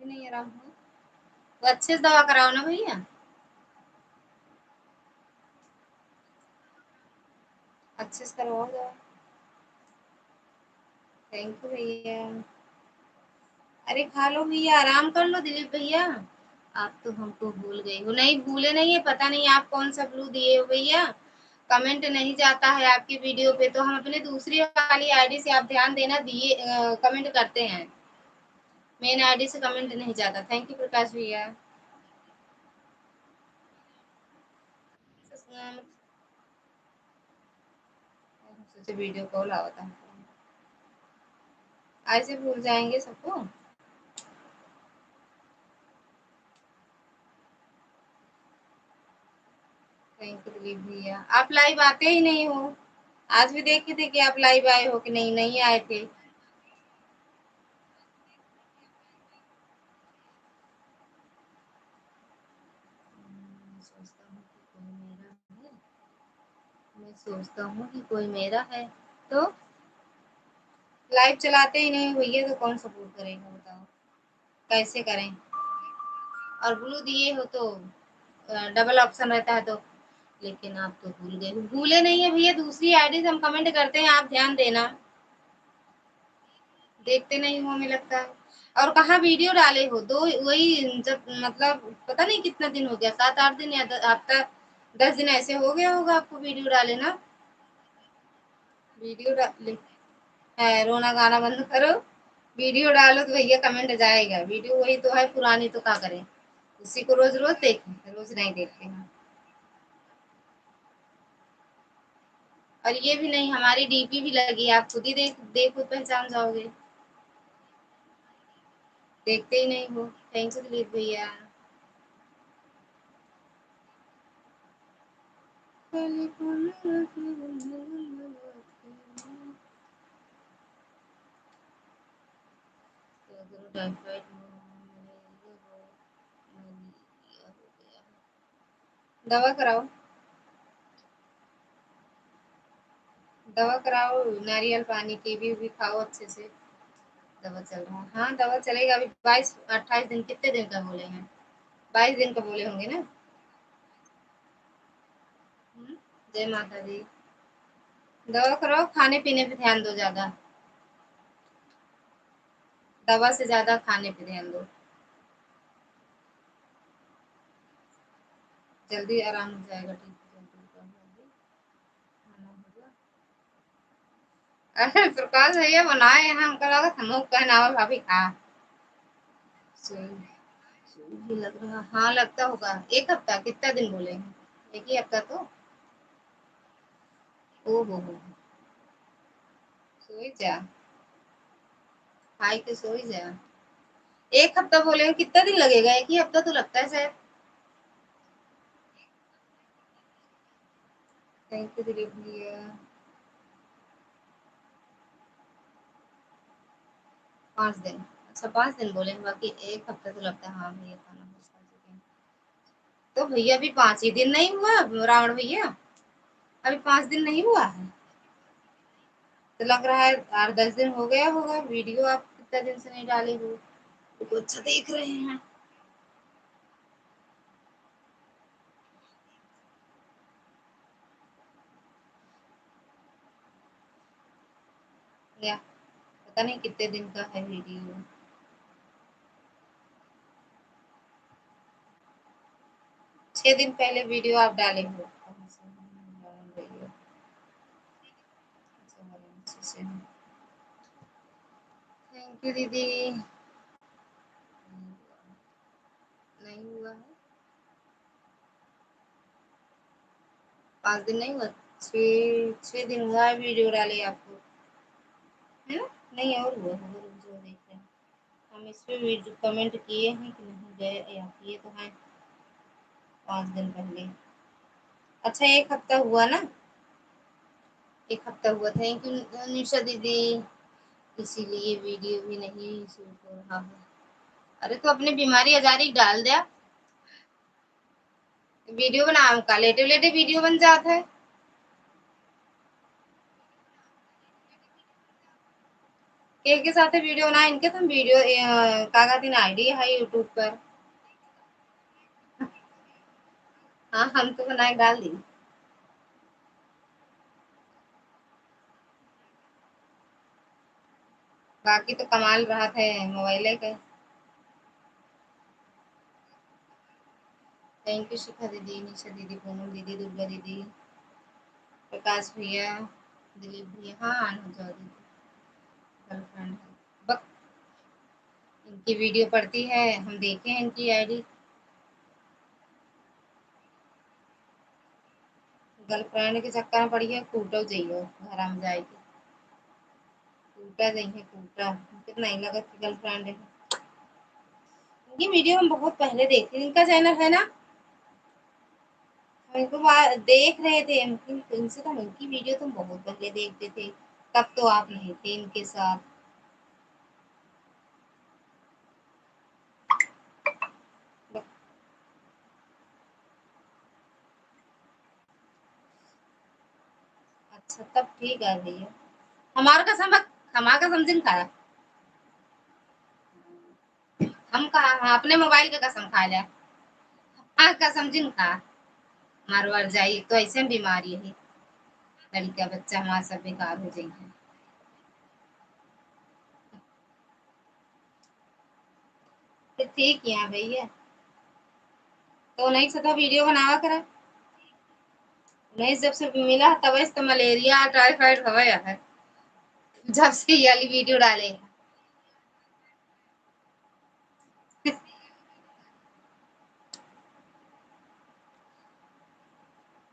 भी नहीं आराम हुआ तो अच्छे से दवा कराओ ना भैया। अच्छे से करवाओ दवा। थैंक यू भैया। अरे खा लो भैया, आराम कर लो दिलीप भैया। आप तो हमको भूल गए हो। नहीं भूले नहीं है, पता नहीं आप कौन सा ब्लू दिए हो भैया। कमेंट नहीं जाता है आपकी वीडियो पे, तो हम अपने दूसरी वाली आईडी से आप ध्यान देना, दिए कमेंट करते हैं। मेन आईडी से कमेंट नहीं जाता। थैंक यू प्रकाश भैया। सोचे वीडियो कॉल आवता है, ऐसे भूल जाएंगे सबको। थैंक यू दिलीप भैया। आप लाइव आते ही नहीं हो। आज भी देखे थे कि आप लाइव आए हो कि नहीं, नहीं आए थे। सोचता हूँ कि कोई मेरा है, मैं सोचता हूँ कि कोई मेरा है, तो लाइव चलाते ही नहीं भैया, तो कौन सपोर्ट करेगा बताओ, कैसे करें। और ब्लू दिए हो तो डबल ऑप्शन रहता है तो, लेकिन आप तो भूल गए। भूले नहीं है भैया, दूसरी आईडी से हम कमेंट करते हैं, आप ध्यान देना। देखते नहीं हो हमें लगता है। और कहाँ वीडियो डाले हो, दो वही जब मतलब पता नहीं कितना दिन हो गया, 7-8 दिन या हफ्ता 10 दिन ऐसे हो गया होगा आपको वीडियो डाले ना। वीडियो डाले है, रोना गाना बंद करो। वीडियो डालो तो भैया कमेंट जाएगा। वीडियो वही तो है पुरानी, तो क्या करें, उसी को रोज रोज देखें, रोज नहीं देखते हैं। और ये भी नहीं, हमारी डीपी भी लगी, आप खुद ही देखो पहचान जाओगे। देखते ही नहीं हो। थैंक यू दिलीप भैया। दवा कराओ, दवा कराओ, नारियल पानी कीवी भी खाओ अच्छे से। दवा चल रहा है, हाँ दवा चलेगा। अभी 22-28 दिन, कितने दिन का बोले हैं, 22 दिन का बोले होंगे ना। जय माता दी। दवा कराओ, खाने पीने पे ध्यान दो ज्यादा, दवा से ज्यादा खाने पे ध्यान दो। जल्दी आराम हो जाएगा, ठीक है, जल्दी खाना होगा। अरे प्रकाश भैया बनाए हैं, हमको लगा हम कहना भाभी खा। भी लग रहा, हाँ लगता होगा। एक हफ्ता, कितना दिन बोले हैं, एक ही हफ्ता तो। ओ हो, सोई जा, खाई के सोई जा। एक हफ्ता बोले हैं, कितना दिन लगेगा, एक ही हफ्ता तो लगता है शायद। थैंक यू दिलीप भैया। 5 दिन, अच्छा 5 दिन बोले हैं, बाकी एक हफ्ता तो लगता है। हाँ भैया खाना हो सकता है। तो भैया अभी 5 ही दिन नहीं हुआ रावण भैया, अभी 5 दिन नहीं हुआ है। तो लग रहा है 8-10 दिन हो गया होगा। वीडियो आप कितना दिन से नहीं डाले हो, तो अच्छा देख रहे हैं। या पता नहीं कितने दिन का है वीडियो। 6 दिन पहले वीडियो आप डाले हो। थैंक यू दीदी। नहीं हुआ है, 5 दिन नहीं हुआ, 6 दिन हुआ है वीडियो डाले आपको, है ना। नहीं और हुआ होगा, जो देख रहे हैं हम इस पे वीडियो कमेंट किए हैं कि नहीं गए, या किए तो हैं 5 दिन पहले। अच्छा एक हफ्ता हुआ ना, एक हफ्ता हुआ। थैंक यू निशा दीदी। इसीलिए वीडियो भी नहीं शूट हो रहा है। अरे तो अपनी बीमारी आजारी डाल दिया, वीडियो बना का लेटे लेटे वीडियो बन जाता है। के साथ वीडियो बनाए इनके तुम वीडियो का दिन आईडी है यूट्यूब पर। हाँ हम तो बनाए डाल दी। बाकी तो कमाल रहा थे मोबाइल के। थैंक यू शिखा दीदी, निशा दीदी, पूनम दीदी, दुर्गा दीदी, प्रकाश भैया, दिलीप भैया। हाँ अनुजा दीदी गर्लफ्रेंड है बक। इनकी वीडियो पड़ती है, हम देखे हैं इनकी आईडी। गर्लफ्रेंड के चक्कर में पड़ी है, कूटो जाइयो घर में जाएगी। कूटा जाइए कूटा, कितना ही लगा कि गर्लफ्रेंड है। इनकी वीडियो हम बहुत पहले देखते थे, इनका चैनल है ना, हम इनको देख रहे थे। इनसे तो इनकी वीडियो तुम बहुत पहले देखते थे, तब तो आप नहीं थे इनके साथ। अच्छा तब ठीक है भैया। हमारा कसम, हमारा कसम जिन खाया। हम कहा हाँ, अपने मोबाइल का कसम खा लिया। हाँ कसम जिन खा। मारवाड़ जाइए तो ऐसे बीमारी है, लड़का बच्चा हमारा सब बेकार हो जाएंगे। तो ठीक है भैया, तो नहीं सता वीडियो बनावा करा। नहीं जब से मिला तब से तो मलेरिया टाइफाइड हवा है, जब से ये वाली वीडियो डाले।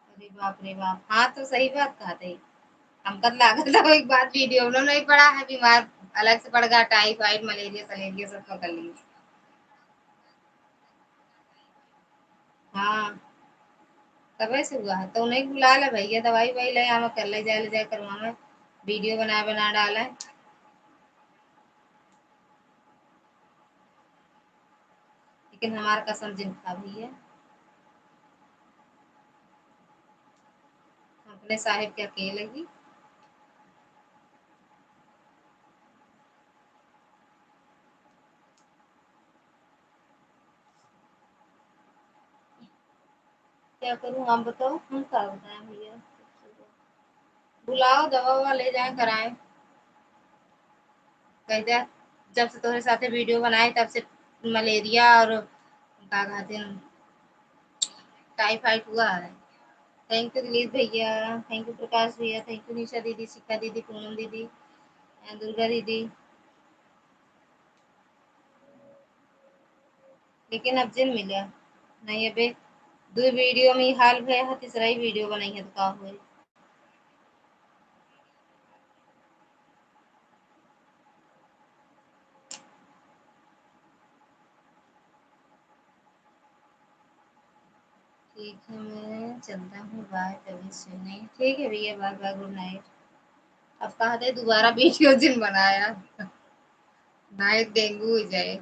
अरे बाप रे बाप, हाँ तो सही बात कहा थे। हम कद लागत था एक बात, वीडियो उन्होंने नहीं पड़ा है बीमार, अलग से पड़ गया टाइफाइड मलेरिया सलेरिया सब पकड़ ली। हाँ तब से हुआ है, तो उन्हें बुला ले भैया, दवाई वही ले आवा कर ले जाए करवावे, वीडियो बना डाला है। लेकिन हमारा कसम जिनका भैया, अपने साहिब के अकेले ही। क्या करूँ आप बताओ, हम क्या बताएं भैया। बुलाओ दवा ववा ले जाए कराए। कहते जब से तुम्हारे साथ वीडियो बनाए तब से मलेरिया और क्या कहते हैं टाइफाइड हुआ है। थैंक यू दिलीप भैया, थैंक यू प्रकाश भैया, थैंक यू निशा दीदी, शिखा दीदी, पूनम दीदी, दुर्गा दीदी। लेकिन अब जिन मिला नहीं, अबे दो वीडियो में ही हाल भय है, तीसरा ही वीडियो बनाई है तो का हुए। ठीक है मैं चलता हूँ, बाय, कभी सुने। ठीक है भैया, बाय बाय, गुड नाइट। अब कहा थे दोबारा वीडियो जिन बनाया, नाइट डेंगू हो जाए।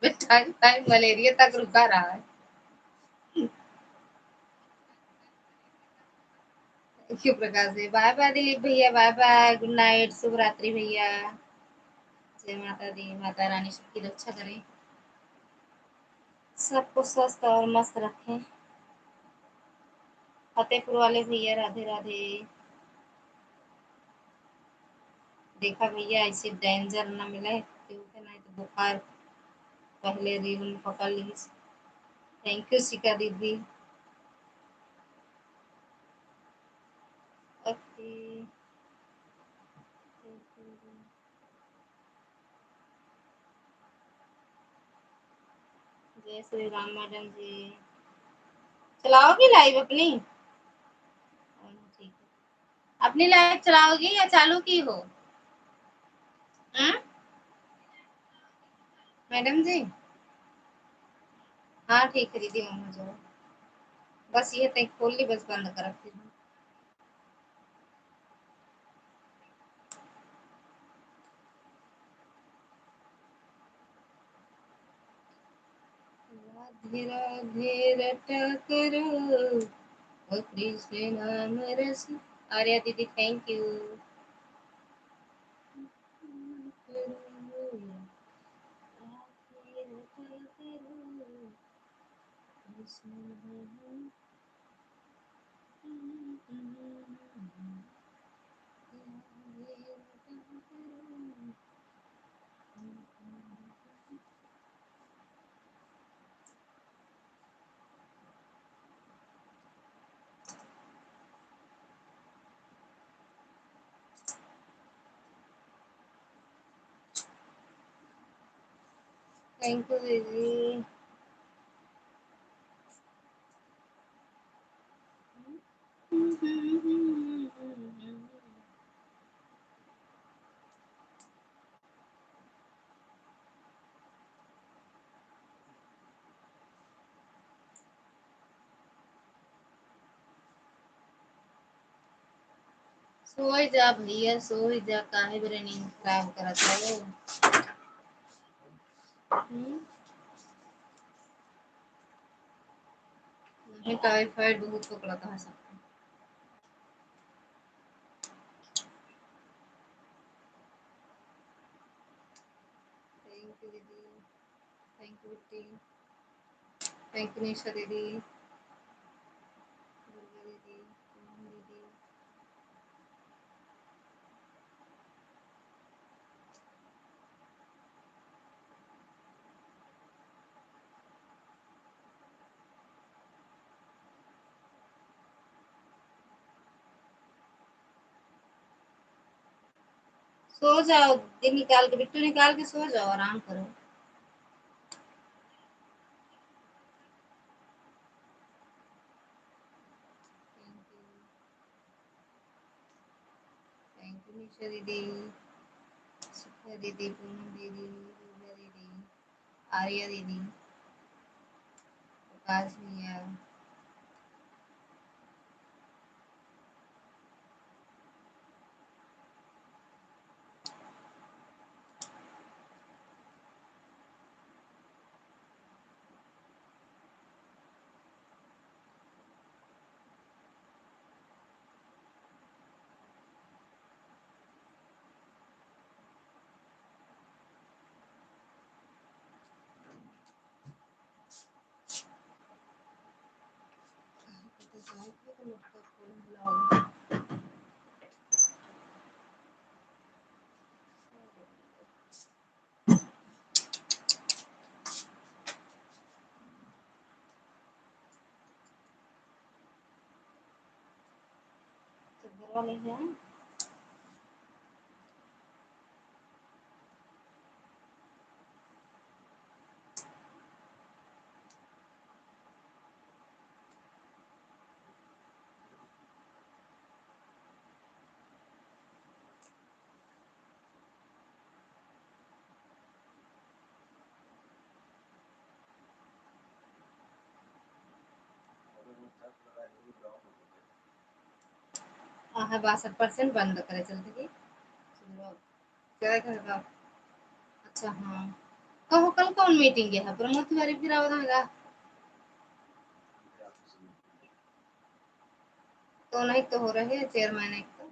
टाइम टाइम मलेरिया तक रुका रहा है। क्यों प्रकाश जी, बाय बाय दिलीप भैया, बाय बाय, गुड नाइट, शुभ रात्रि भैया। जय माता दी, माता रानी सबकी रक्षा करें, सबको स्वस्थ और मस्त रखें। फतेहपुर वाले भैया राधे राधे। देखा भैया ऐसे डेंजर न मिले क्योंकि नहीं तो बुखार पहले रील में पकड़ ली। थैंक यू शिका दीदी। ओके, जय श्री राम मैडम जी। चलाओगी लाइव अपनी? ठीक है, अपनी लाइव चलाओगी या चालू की हो? मैडम जी हाँ ठीक है दीदी, हो जाओ बस, ये तक खोल ली बस, बंद कर फिर। राधे राधे रटा करो, ओ कृष्ण नाम रस। आर्या दीदी थैंक यू। थैंक यू दीदी। सो ही जा भैया, सो ही जा, काहे बरे नींद खराब करत हो। नहीं टाइफाइड बहुत पकड़ता है सबको। थैंक यू दीदी, थैंक यू बेटी, थैंक यू निशा दीदी, दुर्गा दीदी, दीदी। सो जाओ, दिन निकाल के, बिट्टू निकाल के सो जाओ, आराम करो। थैंक यू निशा दीदी, सुखा दीदी, पूनम दीदी, दुर्गा दीदी, आर्या दीदी, प्रकाश भैया। वाले हैं हाँ 62% बंद करे चलते कि क्या करेगा। अच्छा हाँ, कहो कल कौन मीटिंग है प्रमोद तिवारी फिर आवेगा तो नहीं तो हो रहे चेयरमैन एक तो।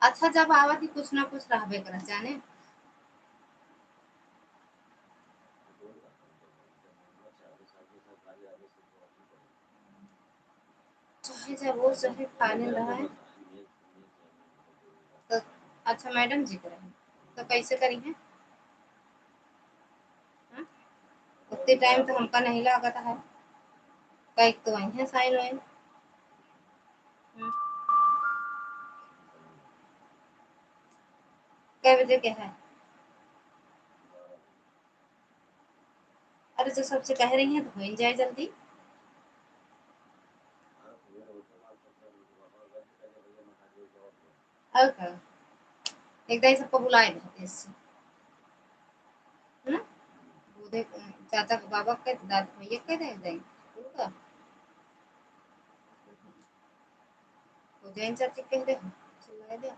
अच्छा जब आवा थी कुछ ना कुछ रहबे कर जाने चाहे जब वो चाहे खाने रहा है तो। अच्छा मैडम जी करे तो कैसे करी है उतने टाइम तो हमका नहीं लागत है कई तो वही है साइन वाइन। कै बजे के है अरे जो सबसे कह रही है तो हो जाए जल्दी। ओके एकदम सबको बुलाए देते इससे है ना बूढ़े चाचा के बाबा के दादा भैया कह दे जाए उनका तो जैन चाची कह दे चिल्ला दे।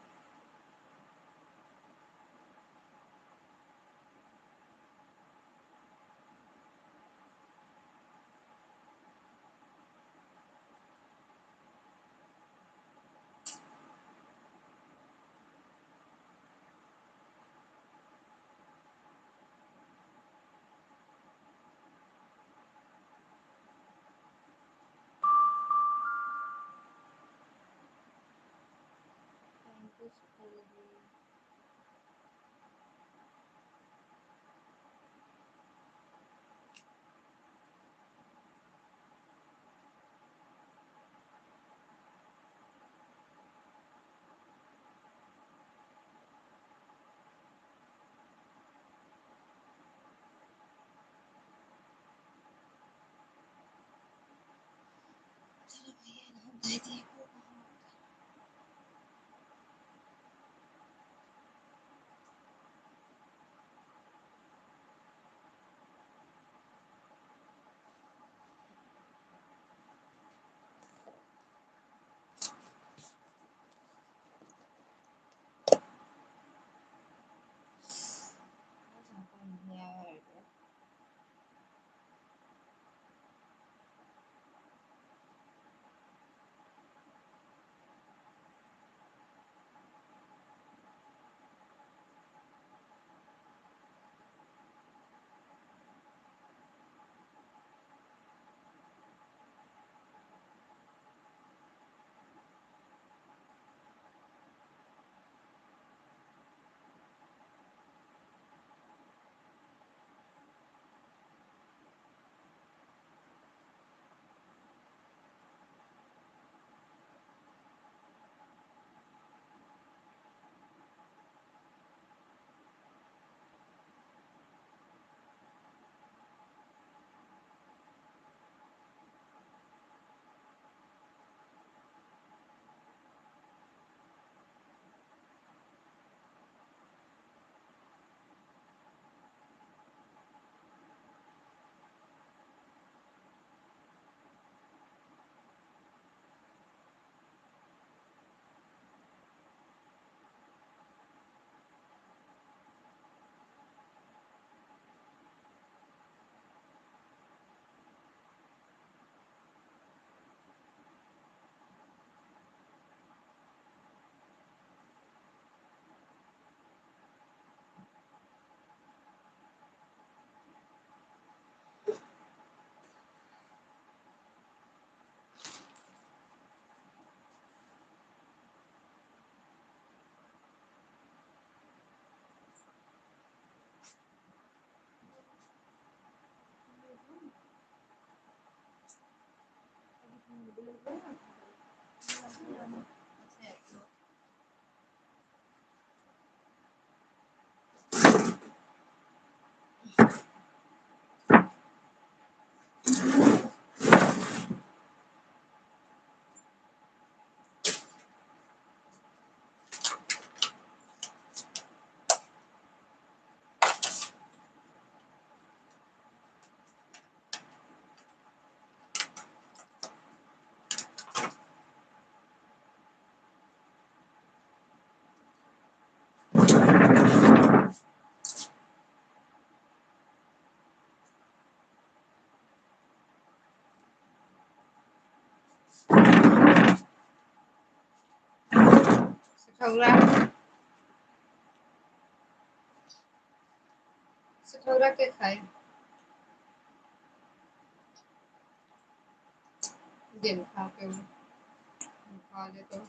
सठौरा के खाए दिन खा के खा ले तो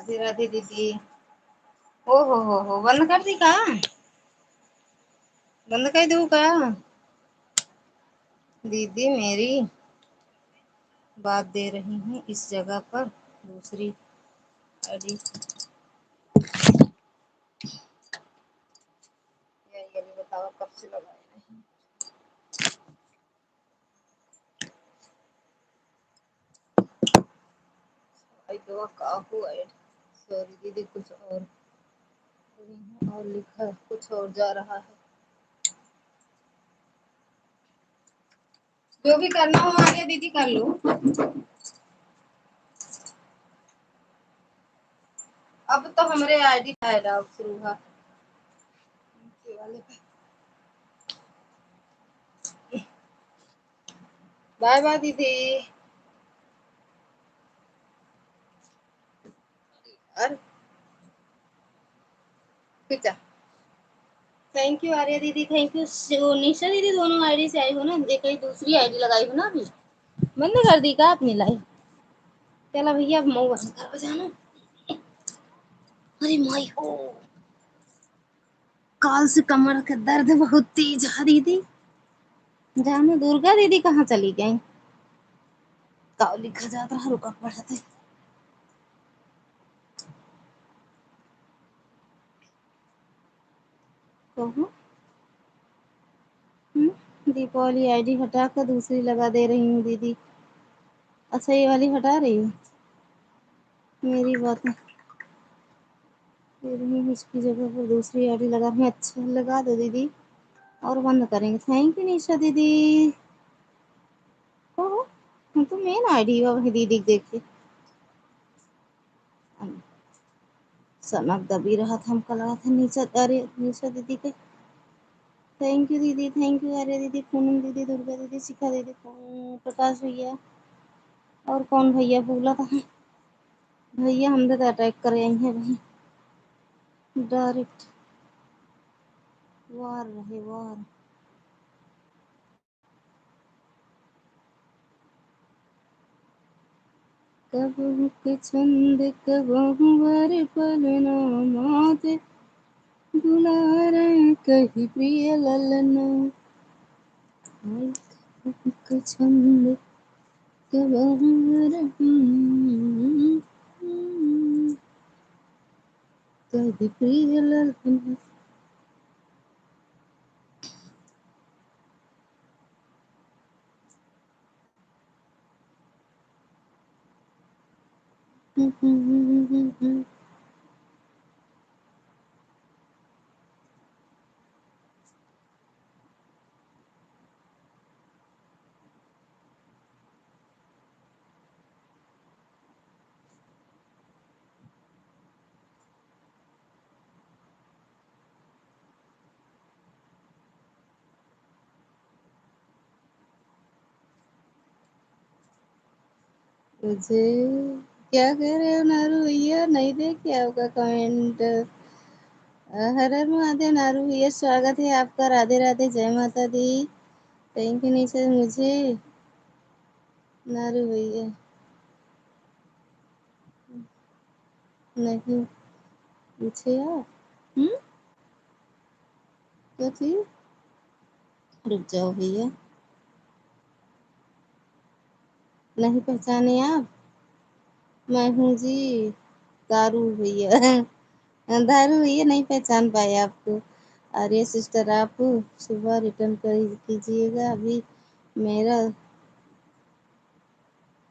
राधे राधे दीदी। ओ हो, बंद कर दी का? बंद कर दूँ का? दीदी मेरी बात दे रही हूँ इस जगह पर दूसरी आईडी। ये बताओ कब से लगाए नहीं। आई तो का हुआ है। सॉरी दीदी, कुछ और लिखा कुछ और जा रहा है। जो भी करना हो आगे दीदी कर लो। अब तो हमारे आईडी फायदा शुरू हुआ। बाय बाय दीदी। और खींचा। थैंक यू आर्या दीदी, थैंक यू निशा दीदी। दोनों आईडी से आई हो ना? देखो दूसरी आईडी लगाई हो ना अभी। बंद कर दी का अपनी लाइव? चला भैया अब मऊ बंद कर बजाना। अरे माई हो, काल से कमर का दर्द बहुत तेज है दीदी। जानो दुर्गा दीदी कहाँ चली गई? काव लिखा जाता है, रुका पढ़ते। कहो दीपावली आईडी हटा कर दूसरी लगा दे रही हूँ दीदी। अच्छा ये वाली हटा रही हूँ। मेरी बात है, फिर भी इसकी जगह पर दूसरी आईडी लगा रही। अच्छा लगा दो दीदी और बंद करेंगे। थैंक यू निशा दीदी। कहो हम तो मेन आईडी है दीदी देखिए। सनक दबी रहा था, हमको लगा था निशा। अरे निशा दीदी के थैंक यू दीदी, थैंक यू आर्या दीदी, पूनम दीदी, दुर्गा दीदी, शिखा दीदी, प्रकाश भैया और कौन भैया बोला था? भैया हम तो अटैक कर आई हैं भाई। डायरेक्ट वार रहे वार। कब के छंद कब वर पलना माते दुलारे कही प्रिय ललना। कब के छंद कब वर कही प्रिय ललना। मुझे क्या कह रहे हो नारू भैया? नहीं देखे आपका कमेंट। हर हर महादेव नारू भैया, स्वागत है आपका। राधे राधे, जय माता दी। थैंक यू निशा। मुझे नारू भैया नहीं पूछे आप। क्या चीज? रुक जाओ भैया, नहीं पहचाने आप? मैं हूँ जी दारू भैया। दारू भैया नहीं पहचान पाए आपको। अरे सिस्टर आप सुबह रिटर्न कर कीजिएगा। अभी मेरा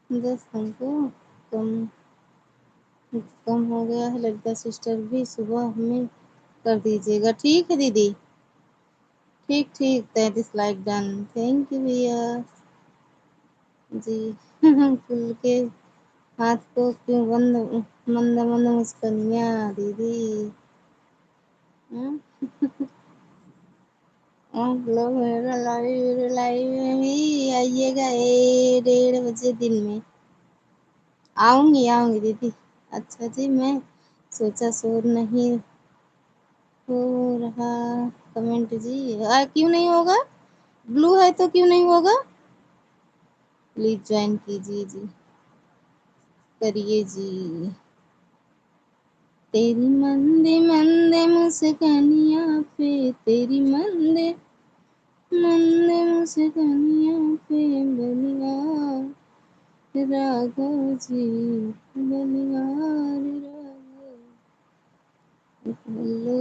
10 हमको कम कम हो गया है लगता। सिस्टर भी सुबह हमें कर दीजिएगा। ठीक है दीदी, ठीक ठीक। 33 लाइक डन। थैंक यू भैया जी। फूल के हाथ को क्यों बंद मंद मंद मुस्कनिया दीदी। आप लोग मेरा लाइव में भी आइएगा 1:30 बजे दिन में। आऊंगी आऊंगी दीदी। अच्छा जी, मैं सोचा शोर नहीं हो रहा। कमेंट जी क्यों नहीं होगा? ब्लू है तो क्यों नहीं होगा? प्लीज ज्वाइन कीजिए जी, करिए जी। तेरी मंदे मंदे मुस्कानिया पे, तेरी मंदे मंदे मुस्कानिया पे बलिया राघव जी, बलिया राघव। हेलो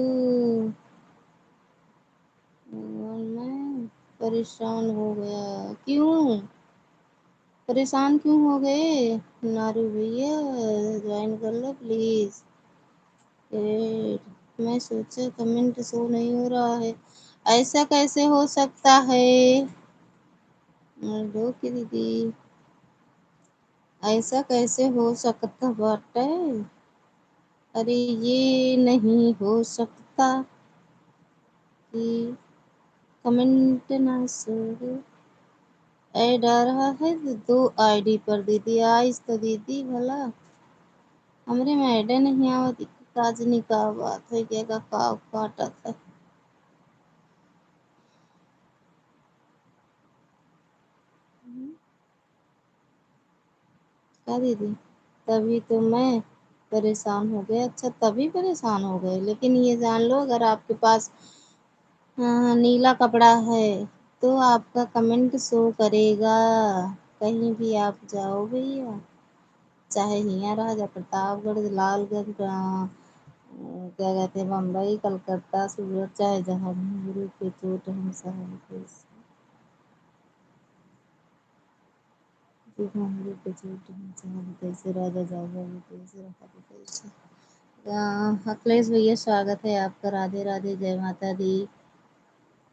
मैं परेशान हो गया। क्यों परेशान क्यों हो गए? नारू भैया ज्वाइन कर लो प्लीज। मैं सोचा कमेंट शो नहीं हो रहा है, ऐसा कैसे हो सकता है? दो की दीदी, ऐसा कैसे हो सकता बाटे? अरे ये नहीं हो सकता कि कमेंट ना शो हो। ऐड आ रहा है 2 आईडी पर दीदी, आइस तो दीदी भला हमरे में ऐड नहीं आवत। काजनी का बात है क्या? का काटा था क्या दीदी? तभी तो मैं परेशान हो गया। अच्छा तभी परेशान हो गए, लेकिन ये जान लो अगर आपके पास नीला कपड़ा है तो आपका कमेंट शो करेगा, कहीं भी आप जाओ भैया, चाहे यहाँ राजा प्रतापगढ़, लालगंज, क्या कहते हैं, बम्बई, कलकत्ता, सूरत, चाहे जहाँ भी, गुरु के चोट हम सहाय कैसे, गुरु के चोट हम सहाय कैसे, राजा जागा भी कैसे, रखा भी कैसे। अखिलेश भैया स्वागत है आपका, राधे राधे, जय माता दी।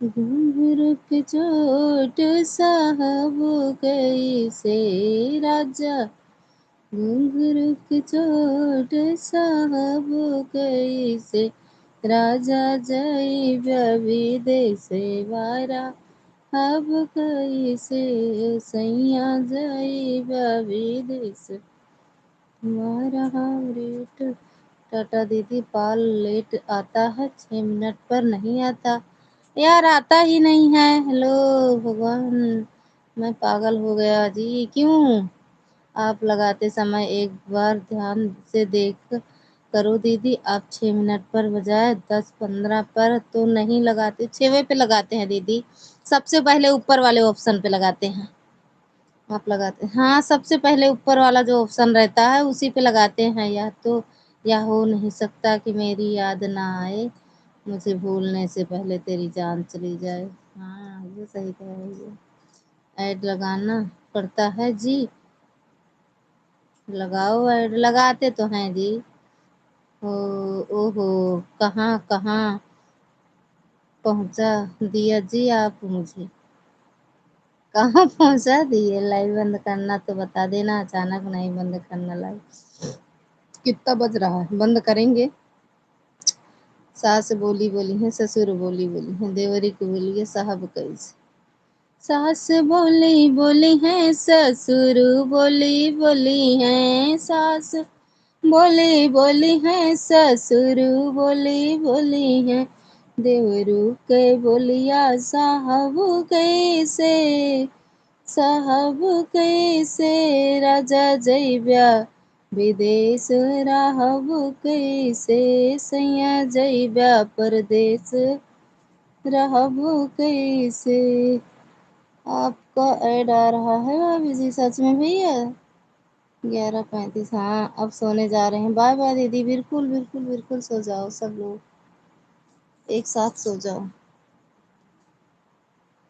घुंघरू की चोट साहब कैसे राजा, घुंघरू की चोट साहब कैसे राजा, जय विदेश वारा अब कैसे सैया, जय विदेश वारा रेट। टाटा दीदी पाल लेट आता है, 6 मिनट पर नहीं आता यार, आता ही नहीं है। हेलो भगवान, मैं पागल हो गया जी। क्यों? आप लगाते समय एक बार ध्यान से देख करो दीदी, आप 6 मिनट पर बजाय 10-15 पर तो नहीं लगाते, 6वें पे लगाते हैं दीदी, सबसे पहले ऊपर वाले ऑप्शन पे लगाते हैं। आप लगाते हैं? हाँ, सबसे पहले ऊपर वाला जो ऑप्शन रहता है उसी पे लगाते हैं। या हो नहीं सकता कि मेरी याद ना आए, मुझे भूलने से पहले तेरी जान चली जाए। हाँ ये सही कह रही है, ऐड लगाना पड़ता है जी। लगाओ ऐड, लगाते तो हैं जी। ओ ओहो, कहाँ कहाँ पहुँचा दिया जी आप मुझे, कहाँ पहुँचा दिए? लाइव बंद करना तो बता देना, अचानक नहीं बंद करना लाइव। कितना बज रहा है? बंद करेंगे। सास बोली बोली है, ससुर बोली बोली है, देवरी को बोलिए साहब कैसे। सास बोली बोली है, ससुर बोली बोली है, सास बोली बोली है, ससुर बोली बोली है, देवरू के बोलिया साहब कैसे, साहब कैसे राजा जैब्या विदेश, राहब कैसे सैया जैब्या परदेश, रहब कैसे। आपका ऐड आ रहा है भाभी जी, सच में भैया? 11:35, हाँ अब सोने जा रहे हैं। बाय बाय दीदी, बिल्कुल बिल्कुल बिल्कुल सो जाओ, सब लोग एक साथ सो जाओ।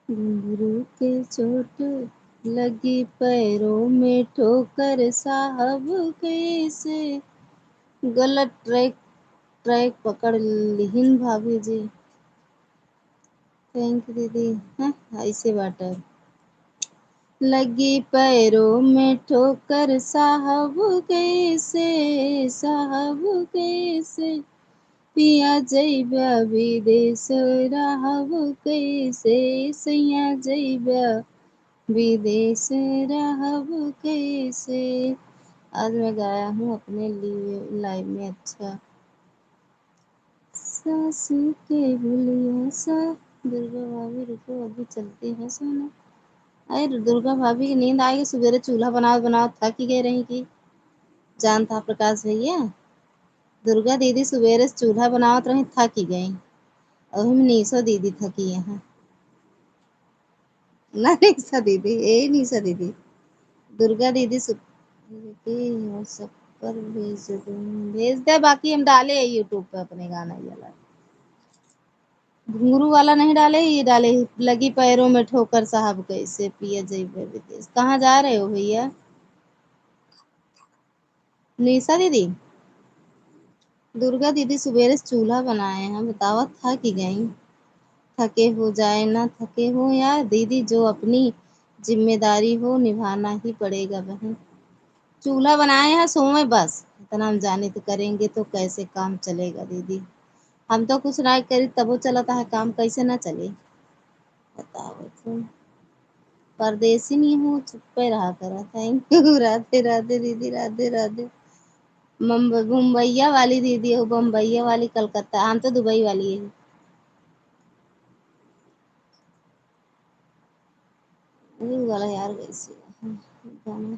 घुंघरू के चोट लगी पैरों में ठोकर, साहब कैसे। गलत ट्रैक ट्रैक पकड़ लिहिन भाभी जी। थैंक यू दीदी। हाँ ऐसे बाटा लगी पैरों में ठोकर, साहब कैसे, साहब कैसे पिया जैब्या विदेश, रहब कैसे सैया जैब्या विदेश, रहब कैसे। आज मैं गाया हूँ अपने लिए लाइव में। अच्छा सासू के भूलिया सा, दुर्गा भाभी रुको अभी चलते हैं सोना। अरे दुर्गा भाभी की नींद आएगी, सवेरे चूल्हा बनाओ बनाओ थक ही गए रही की। जान था प्रकाश भैया, दुर्गा दीदी सुबेरे से चूल्हा बनावत रही, थक ही गई। अभी में निशा दीदी थकी यहाँ। ना निशा दीदी, ए निशा दीदी, दुर्गा दीदी सब पर भेज दे। बाकी हम डाले यूट्यूब पे अपने गाना ये वाला। घुंघरू वाला नहीं डाले, ये डाले लगी पैरों में ठोकर साहब कैसे पिया जइबे विदेश। कहाँ जा रहे हो भैया? निशा दीदी, दुर्गा दीदी सुबेरे से चूल्हा बनाए हैं, बतावा थक ही गई। थके हो जाए ना थके हो यार दीदी, जो अपनी जिम्मेदारी हो निभाना ही पड़ेगा बहन। चूल्हा बनाए हैं, सोए बस। इतना हम जाने तो करेंगे तो कैसे काम चलेगा दीदी। हम तो कुछ ना करी तब वो चलाता है काम, कैसे ना चले बताओ तुम। परदेसी नहीं हूँ, चुप पे रहा करा। Thank U. राधे राधे दीदी, राधे राधे। मुंबईया वाली दीदी हो, बम्बईया वाली कलकत्ता, हम तो दुबई वाली है। वही वाला यार वैसे गाना।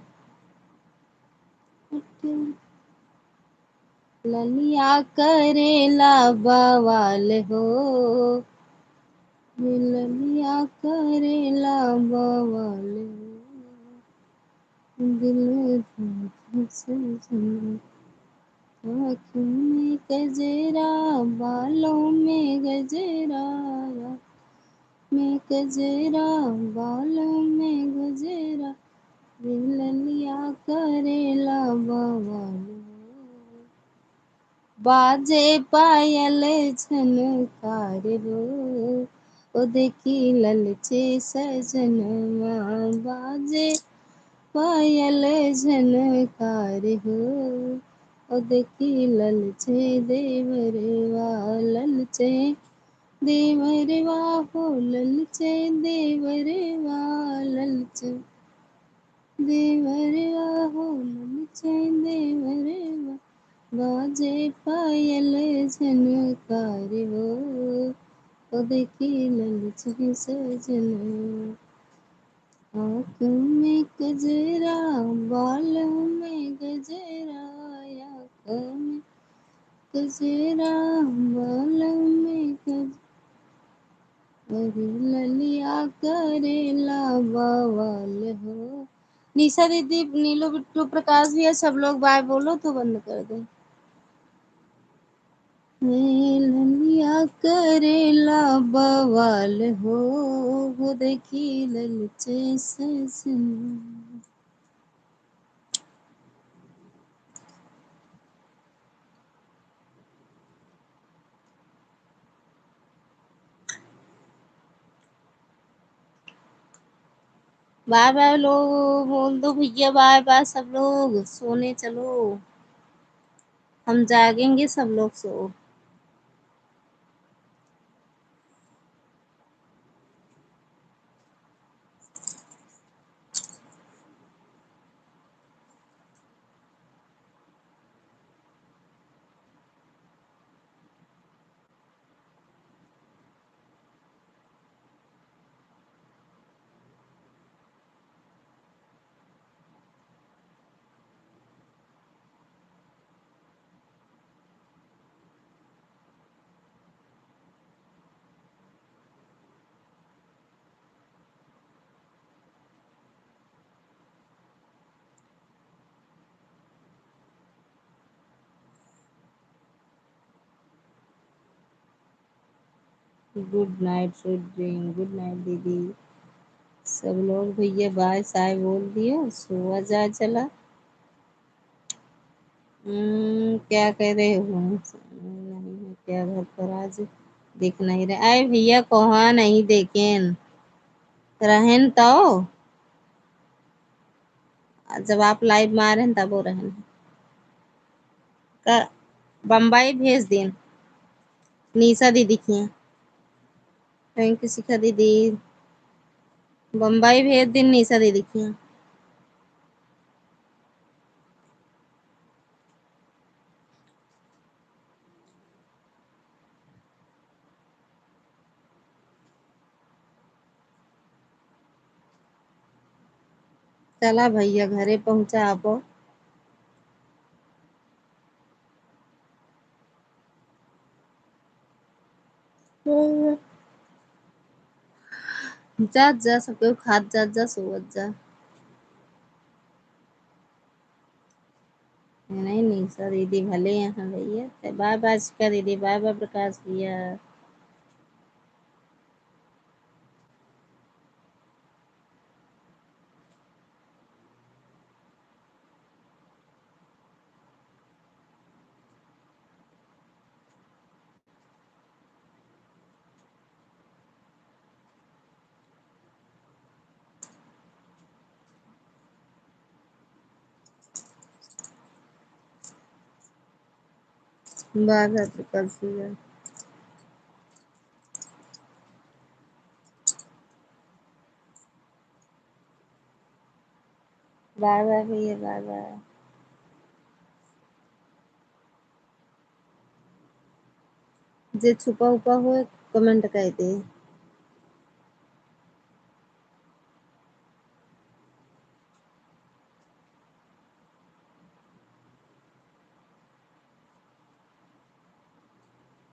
ललिया करेला बवाल हो, ललिया करेला बवाल हो, दिल धड़कन से सुन। आँखों में गजरा, बालों में गजरा, में गजरा, बालों में गजरा, ललिया करेला बवाल। बाजे पायल झनकार हो, ओ देखी ललचे सजनवा। बाजे पायल झनकार हो, ओ देखी ललचे देवरवा। ललचे देवरवा हो, ललचे देवरवा, ललचे देवरवा हो, ललचे देवरवा। बाजे पायल झनकार हो, ओ देखी ललचे सजनवा। आँखों में गजरा, बालों में गजरा, आँखों में गजरा, बालों में गजरा, अरे ललिया करेला बवाल हो। निशा दीदी, नीलू, बिट्टू, प्रकाश भैया सब लोग बाय बोलो तो बंद कर दो। ललिया करेला बवाल हो, वो देखी ललचे सजन। बाय बाय लोग, बोल दो भैया बाय बाय सब लोग, सोने चलो। हम जागेंगे सब लोग सो। Good night sweet dream, good night दीदी। सब लोग भैया बाय साय बोल दिया, सुबह जा चला। क्या कह रहे हो? नहीं है क्या घर पर आज? दिख नहीं रहे। आए भैया कहाँ नहीं देखें, रहन तो जब आप लाइव में आ रहे हैं तब वो रहन कर। बम्बई भेज दिन निशा दीदी की। थैंक यू शिखा दीदी। बम्बई भेज दिन निशा दीदी की। चला भैया घरे पहुंचा आप। जा जा सबके खाद जा जा सोवत जा। नहीं नहीं सर दीदी भले यहाँ भैया बाय बाय का दीदी बाय बाय प्रकाश भैया। बाय बाय प्रकाश भैया। बाय बाय भैया बाय बाय। जे छुपा उपा हुए कमेंट कर दे।